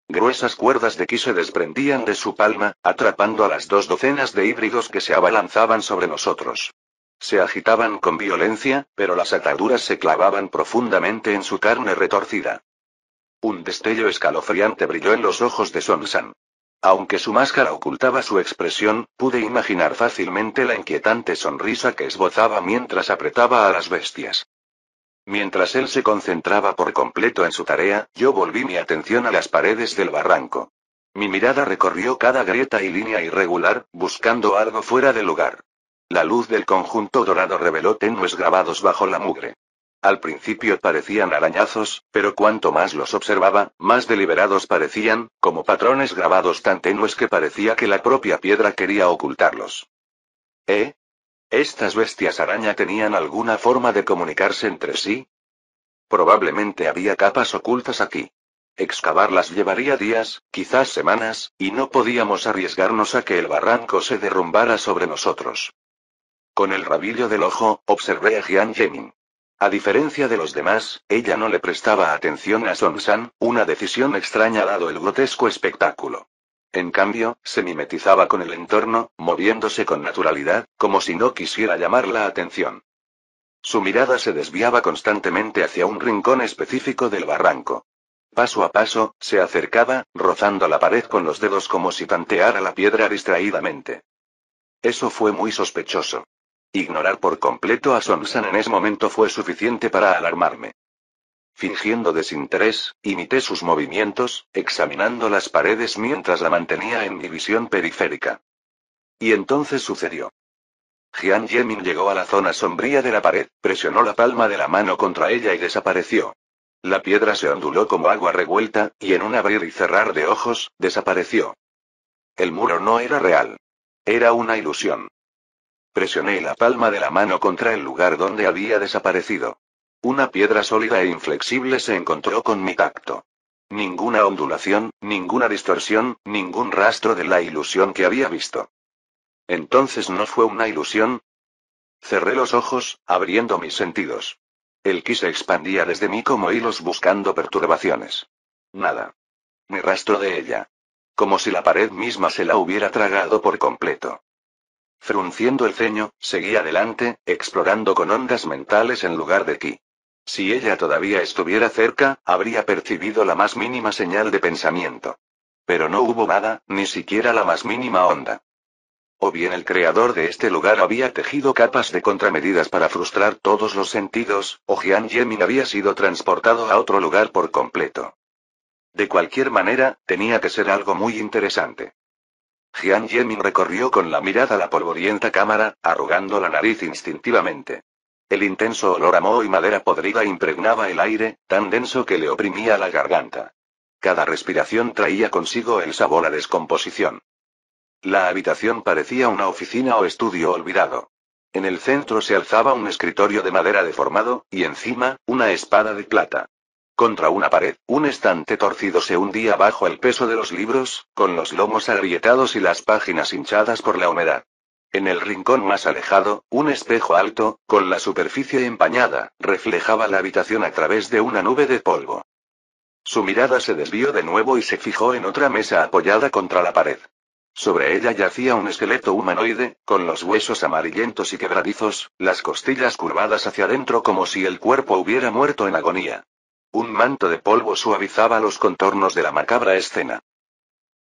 Gruesas cuerdas de ki se desprendían de su palma, atrapando a las 2 docenas de híbridos que se abalanzaban sobre nosotros. Se agitaban con violencia, pero las ataduras se clavaban profundamente en su carne retorcida. Un destello escalofriante brilló en los ojos de Son-san. Aunque su máscara ocultaba su expresión, pude imaginar fácilmente la inquietante sonrisa que esbozaba mientras apretaba a las bestias. Mientras él se concentraba por completo en su tarea, yo volví mi atención a las paredes del barranco. Mi mirada recorrió cada grieta y línea irregular, buscando algo fuera de lugar. La luz del conjunto dorado reveló tenues grabados bajo la mugre. Al principio parecían arañazos, pero cuanto más los observaba, más deliberados parecían, como patrones grabados tan tenues que parecía que la propia piedra quería ocultarlos. ¿Estas bestias araña tenían alguna forma de comunicarse entre sí? Probablemente había capas ocultas aquí. Excavarlas llevaría días, quizás semanas, y no podíamos arriesgarnos a que el barranco se derrumbara sobre nosotros. Con el rabillo del ojo, observé a Jian Yemin. A diferencia de los demás, ella no le prestaba atención a Son-san, una decisión extraña dado el grotesco espectáculo. En cambio, se mimetizaba con el entorno, moviéndose con naturalidad, como si no quisiera llamar la atención. Su mirada se desviaba constantemente hacia un rincón específico del barranco. Paso a paso, se acercaba, rozando la pared con los dedos como si tanteara la piedra distraídamente. Eso fue muy sospechoso. Ignorar por completo a Son-san en ese momento fue suficiente para alarmarme. Fingiendo desinterés, imité sus movimientos, examinando las paredes mientras la mantenía en mi visión periférica. Y entonces sucedió. Jian Yemin llegó a la zona sombría de la pared, presionó la palma de la mano contra ella y desapareció. La piedra se onduló como agua revuelta, y en un abrir y cerrar de ojos, desapareció. El muro no era real. Era una ilusión. Presioné la palma de la mano contra el lugar donde había desaparecido. Una piedra sólida e inflexible se encontró con mi tacto. Ninguna ondulación, ninguna distorsión, ningún rastro de la ilusión que había visto. ¿Entonces no fue una ilusión? Cerré los ojos, abriendo mis sentidos. El ki se expandía desde mí como hilos buscando perturbaciones. Nada. Ni rastro de ella. Como si la pared misma se la hubiera tragado por completo. Frunciendo el ceño, seguí adelante, explorando con ondas mentales en lugar de ki. Si ella todavía estuviera cerca, habría percibido la más mínima señal de pensamiento. Pero no hubo nada, ni siquiera la más mínima onda. O bien el creador de este lugar había tejido capas de contramedidas para frustrar todos los sentidos, o Jian Yemin había sido transportado a otro lugar por completo. De cualquier manera, tenía que ser algo muy interesante. Jian Yemin recorrió con la mirada la polvorienta cámara, arrugando la nariz instintivamente. El intenso olor a moho y madera podrida impregnaba el aire, tan denso que le oprimía la garganta. Cada respiración traía consigo el sabor a descomposición. La habitación parecía una oficina o estudio olvidado. En el centro se alzaba un escritorio de madera deformado, y encima, una espada de plata. Contra una pared, un estante torcido se hundía bajo el peso de los libros, con los lomos agrietados y las páginas hinchadas por la humedad. En el rincón más alejado, un espejo alto, con la superficie empañada, reflejaba la habitación a través de una nube de polvo. Su mirada se desvió de nuevo y se fijó en otra mesa apoyada contra la pared. Sobre ella yacía un esqueleto humanoide, con los huesos amarillentos y quebradizos, las costillas curvadas hacia adentro como si el cuerpo hubiera muerto en agonía. Un manto de polvo suavizaba los contornos de la macabra escena.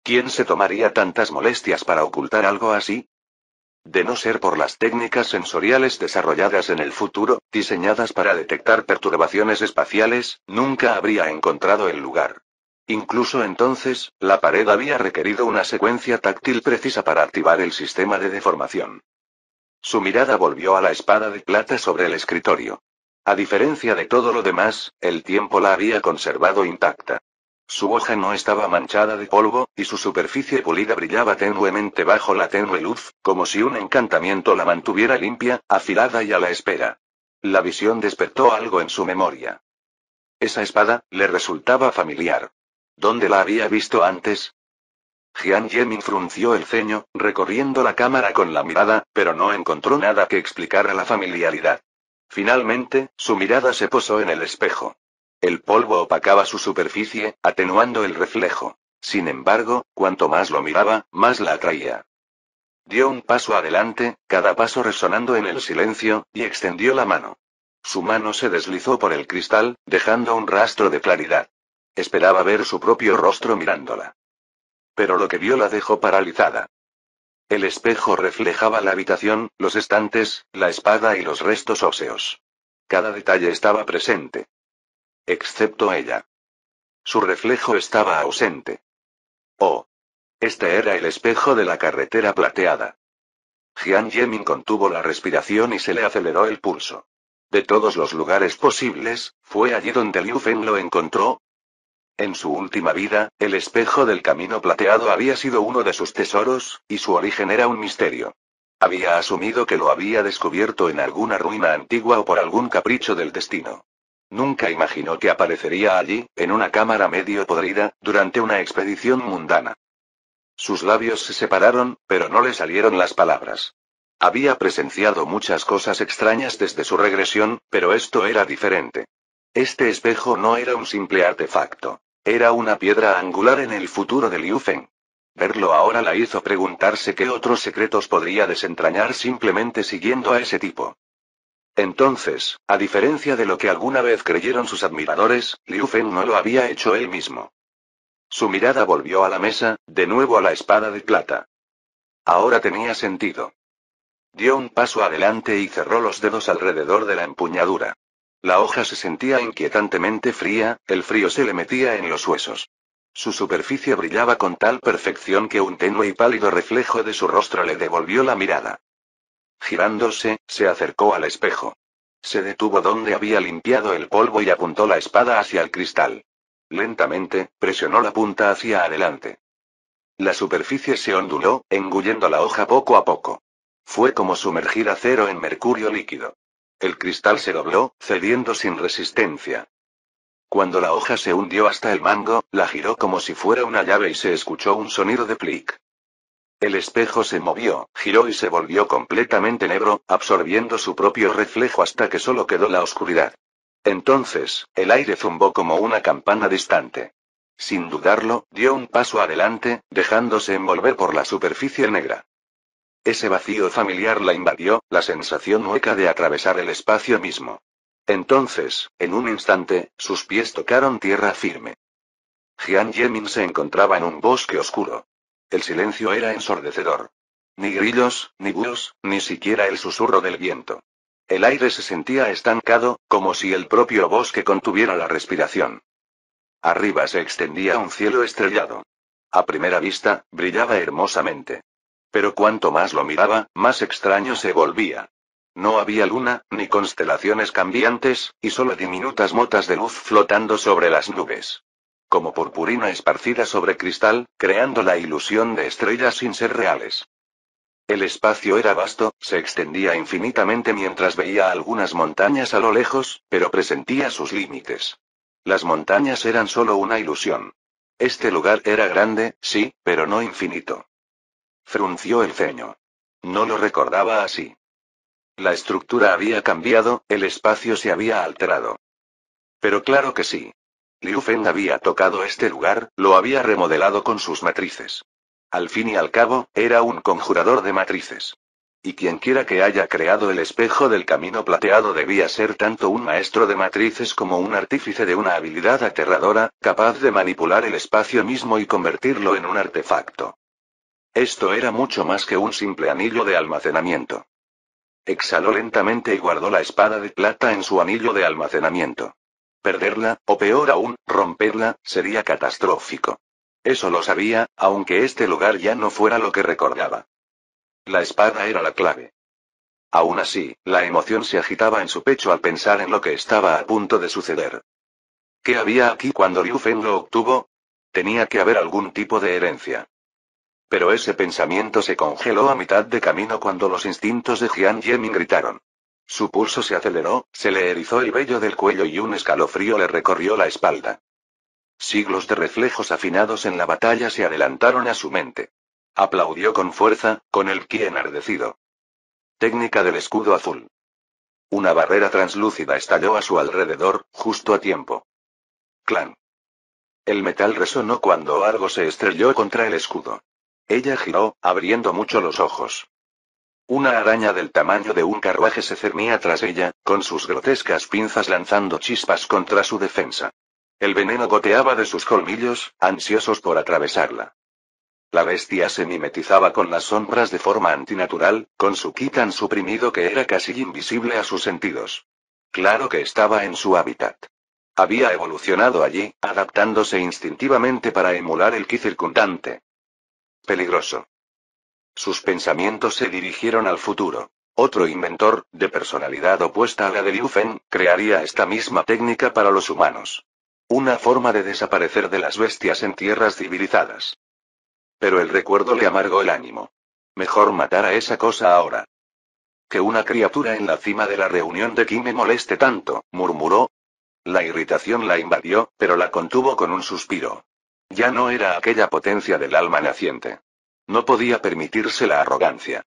¿Quién se tomaría tantas molestias para ocultar algo así? De no ser por las técnicas sensoriales desarrolladas en el futuro, diseñadas para detectar perturbaciones espaciales, nunca habría encontrado el lugar. Incluso entonces, la pared había requerido una secuencia táctil precisa para activar el sistema de deformación. Su mirada volvió a la espada de plata sobre el escritorio. A diferencia de todo lo demás, el tiempo la había conservado intacta. Su hoja no estaba manchada de polvo, y su superficie pulida brillaba tenuemente bajo la tenue luz, como si un encantamiento la mantuviera limpia, afilada y a la espera. La visión despertó algo en su memoria. Esa espada, le resultaba familiar. ¿Dónde la había visto antes? Jian Yemin frunció el ceño, recorriendo la cámara con la mirada, pero no encontró nada que explicara la familiaridad. Finalmente, su mirada se posó en el espejo. El polvo opacaba su superficie, atenuando el reflejo. Sin embargo, cuanto más lo miraba, más la atraía. Dio un paso adelante, cada paso resonando en el silencio, y extendió la mano. Su mano se deslizó por el cristal, dejando un rastro de claridad. Esperaba ver su propio rostro mirándola. Pero lo que vio la dejó paralizada. El espejo reflejaba la habitación, los estantes, la espada y los restos óseos. Cada detalle estaba presente. Excepto ella. Su reflejo estaba ausente. Oh. Este era el espejo de la carretera plateada. Jian Yemin contuvo la respiración y se le aceleró el pulso. De todos los lugares posibles, ¿fue allí donde Liu Feng lo encontró? En su última vida, el espejo del camino plateado había sido uno de sus tesoros, y su origen era un misterio. Había asumido que lo había descubierto en alguna ruina antigua o por algún capricho del destino. Nunca imaginó que aparecería allí, en una cámara medio podrida, durante una expedición mundana. Sus labios se separaron, pero no le salieron las palabras. Había presenciado muchas cosas extrañas desde su regresión, pero esto era diferente. Este espejo no era un simple artefacto. Era una piedra angular en el futuro de Liu Feng. Verlo ahora la hizo preguntarse qué otros secretos podría desentrañar simplemente siguiendo a ese tipo. Entonces, a diferencia de lo que alguna vez creyeron sus admiradores, Liu Feng no lo había hecho él mismo. Su mirada volvió a la mesa, de nuevo a la espada de plata. Ahora tenía sentido. Dio un paso adelante y cerró los dedos alrededor de la empuñadura. La hoja se sentía inquietantemente fría, el frío se le metía en los huesos. Su superficie brillaba con tal perfección que un tenue y pálido reflejo de su rostro le devolvió la mirada. Girándose, se acercó al espejo. Se detuvo donde había limpiado el polvo y apuntó la espada hacia el cristal. Lentamente, presionó la punta hacia adelante. La superficie se onduló, engullendo la hoja poco a poco. Fue como sumergir acero en mercurio líquido. El cristal se dobló, cediendo sin resistencia. Cuando la hoja se hundió hasta el mango, la giró como si fuera una llave y se escuchó un sonido de clic. El espejo se movió, giró y se volvió completamente negro, absorbiendo su propio reflejo hasta que solo quedó la oscuridad. Entonces, el aire zumbó como una campana distante. Sin dudarlo, dio un paso adelante, dejándose envolver por la superficie negra. Ese vacío familiar la invadió, la sensación hueca de atravesar el espacio mismo. Entonces, en un instante, sus pies tocaron tierra firme. Jian Yemin se encontraba en un bosque oscuro. El silencio era ensordecedor. Ni grillos, ni búhos, ni siquiera el susurro del viento. El aire se sentía estancado, como si el propio bosque contuviera la respiración. Arriba se extendía un cielo estrellado. A primera vista, brillaba hermosamente. Pero cuanto más lo miraba, más extraño se volvía. No había luna, ni constelaciones cambiantes, y solo diminutas motas de luz flotando sobre las nubes. Como purpurina esparcida sobre cristal, creando la ilusión de estrellas sin ser reales. El espacio era vasto, se extendía infinitamente mientras veía algunas montañas a lo lejos, pero presentía sus límites. Las montañas eran solo una ilusión. Este lugar era grande, sí, pero no infinito. Frunció el ceño. No lo recordaba así. La estructura había cambiado, el espacio se había alterado. Pero claro que sí. Liu Feng había tocado este lugar, lo había remodelado con sus matrices. Al fin y al cabo, era un conjurador de matrices. Y quienquiera que haya creado el espejo del camino plateado debía ser tanto un maestro de matrices como un artífice de una habilidad aterradora, capaz de manipular el espacio mismo y convertirlo en un artefacto. Esto era mucho más que un simple anillo de almacenamiento. Exhaló lentamente y guardó la espada de plata en su anillo de almacenamiento. Perderla, o peor aún, romperla, sería catastrófico. Eso lo sabía, aunque este lugar ya no fuera lo que recordaba. La espada era la clave. Aún así, la emoción se agitaba en su pecho al pensar en lo que estaba a punto de suceder. ¿Qué había aquí cuando Liu Feng lo obtuvo? Tenía que haber algún tipo de herencia. Pero ese pensamiento se congeló a mitad de camino cuando los instintos de Jian Yemin gritaron. Su pulso se aceleró, se le erizó el vello del cuello y un escalofrío le recorrió la espalda. Siglos de reflejos afinados en la batalla se adelantaron a su mente. Aplaudió con fuerza, con el ki enardecido. Técnica del escudo azul. Una barrera translúcida estalló a su alrededor, justo a tiempo. Clan. El metal resonó cuando algo se estrelló contra el escudo. Ella giró, abriendo mucho los ojos. Una araña del tamaño de un carruaje se cernía tras ella, con sus grotescas pinzas lanzando chispas contra su defensa. El veneno goteaba de sus colmillos, ansiosos por atravesarla. La bestia se mimetizaba con las sombras de forma antinatural, con su ki tan suprimido que era casi invisible a sus sentidos. Claro que estaba en su hábitat. Había evolucionado allí, adaptándose instintivamente para emular el ki circundante. Peligroso. Sus pensamientos se dirigieron al futuro. Otro inventor, de personalidad opuesta a la de Liu Feng, crearía esta misma técnica para los humanos. Una forma de desaparecer de las bestias en tierras civilizadas. Pero el recuerdo le amargó el ánimo. Mejor matar a esa cosa ahora. Que una criatura en la cima de la reunión de Qi me moleste tanto, murmuró. La irritación la invadió, pero la contuvo con un suspiro. Ya no era aquella potencia del alma naciente. No podía permitirse la arrogancia.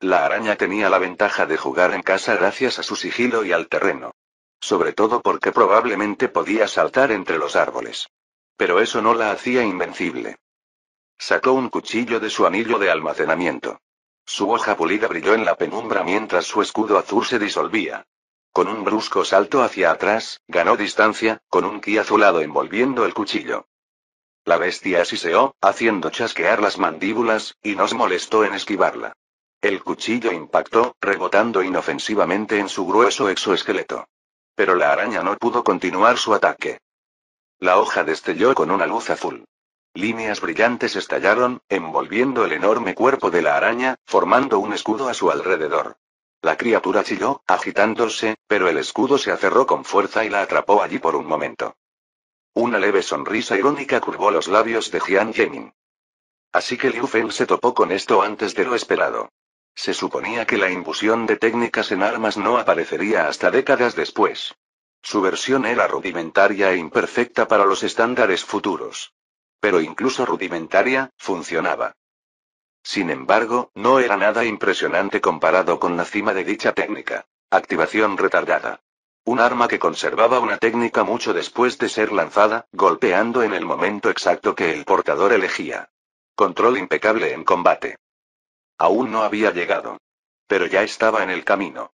La araña tenía la ventaja de jugar en casa gracias a su sigilo y al terreno. Sobre todo porque probablemente podía saltar entre los árboles. Pero eso no la hacía invencible. Sacó un cuchillo de su anillo de almacenamiento. Su hoja pulida brilló en la penumbra mientras su escudo azul se disolvía. Con un brusco salto hacia atrás, ganó distancia, con un ki azulado envolviendo el cuchillo. La bestia siseó, haciendo chasquear las mandíbulas, y no se molestó en esquivarla. El cuchillo impactó, rebotando inofensivamente en su grueso exoesqueleto. Pero la araña no pudo continuar su ataque. La hoja destelló con una luz azul. Líneas brillantes estallaron, envolviendo el enorme cuerpo de la araña, formando un escudo a su alrededor. La criatura chilló, agitándose, pero el escudo se aferró con fuerza y la atrapó allí por un momento. Una leve sonrisa irónica curvó los labios de Jian Yemin. Así que Liu Feng se topó con esto antes de lo esperado. Se suponía que la infusión de técnicas en armas no aparecería hasta décadas después. Su versión era rudimentaria e imperfecta para los estándares futuros. Pero incluso rudimentaria, funcionaba. Sin embargo, no era nada impresionante comparado con la cima de dicha técnica. Activación retardada. Un arma que conservaba una técnica mucho después de ser lanzada, golpeando en el momento exacto que el portador elegía. Control impecable en combate. Aún no había llegado. Pero ya estaba en el camino.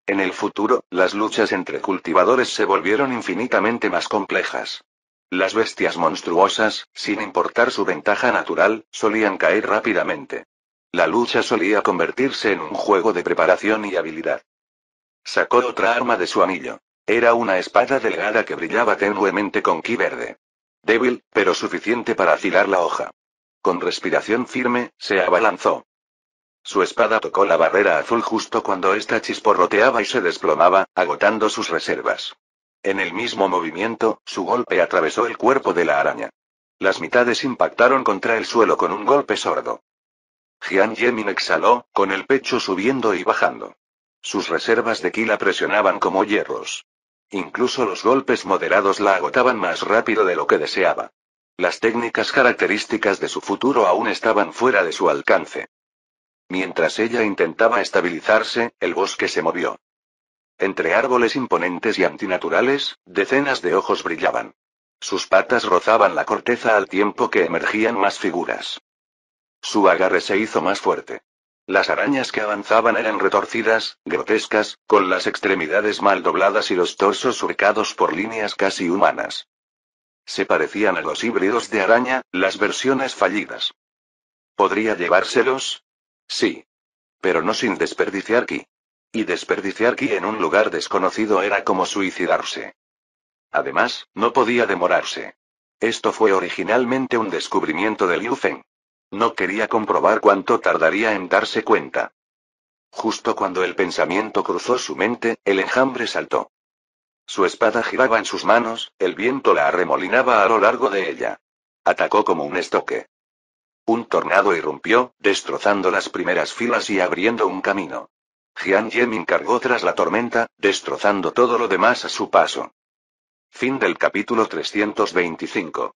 En el futuro, las luchas entre cultivadores se volvieron infinitamente más complejas. Las bestias monstruosas, sin importar su ventaja natural, solían caer rápidamente. La lucha solía convertirse en un juego de preparación y habilidad. Sacó otra arma de su anillo. Era una espada delgada que brillaba tenuemente con ki verde. Débil, pero suficiente para afilar la hoja. Con respiración firme, se abalanzó. Su espada tocó la barrera azul justo cuando ésta chisporroteaba y se desplomaba, agotando sus reservas. En el mismo movimiento, su golpe atravesó el cuerpo de la araña. Las mitades impactaron contra el suelo con un golpe sordo. Jian Yemin exhaló, con el pecho subiendo y bajando. Sus reservas de ki la presionaban como hierros. Incluso los golpes moderados la agotaban más rápido de lo que deseaba. Las técnicas características de su futuro aún estaban fuera de su alcance. Mientras ella intentaba estabilizarse, el bosque se movió. Entre árboles imponentes y antinaturales, decenas de ojos brillaban. Sus patas rozaban la corteza al tiempo que emergían más figuras. Su agarre se hizo más fuerte. Las arañas que avanzaban eran retorcidas, grotescas, con las extremidades mal dobladas y los torsos surcados por líneas casi humanas. Se parecían a los híbridos de araña, las versiones fallidas. ¿Podría llevárselos? Sí. Pero no sin desperdiciar ki. Y desperdiciar ki en un lugar desconocido era como suicidarse. Además, no podía demorarse. Esto fue originalmente un descubrimiento de Liu Feng. No quería comprobar cuánto tardaría en darse cuenta. Justo cuando el pensamiento cruzó su mente, el enjambre saltó. Su espada giraba en sus manos, el viento la arremolinaba a lo largo de ella. Atacó como un estoque. Un tornado irrumpió, destrozando las primeras filas y abriendo un camino. Jian Yemin cargó tras la tormenta, destrozando todo lo demás a su paso. Fin del capítulo 325.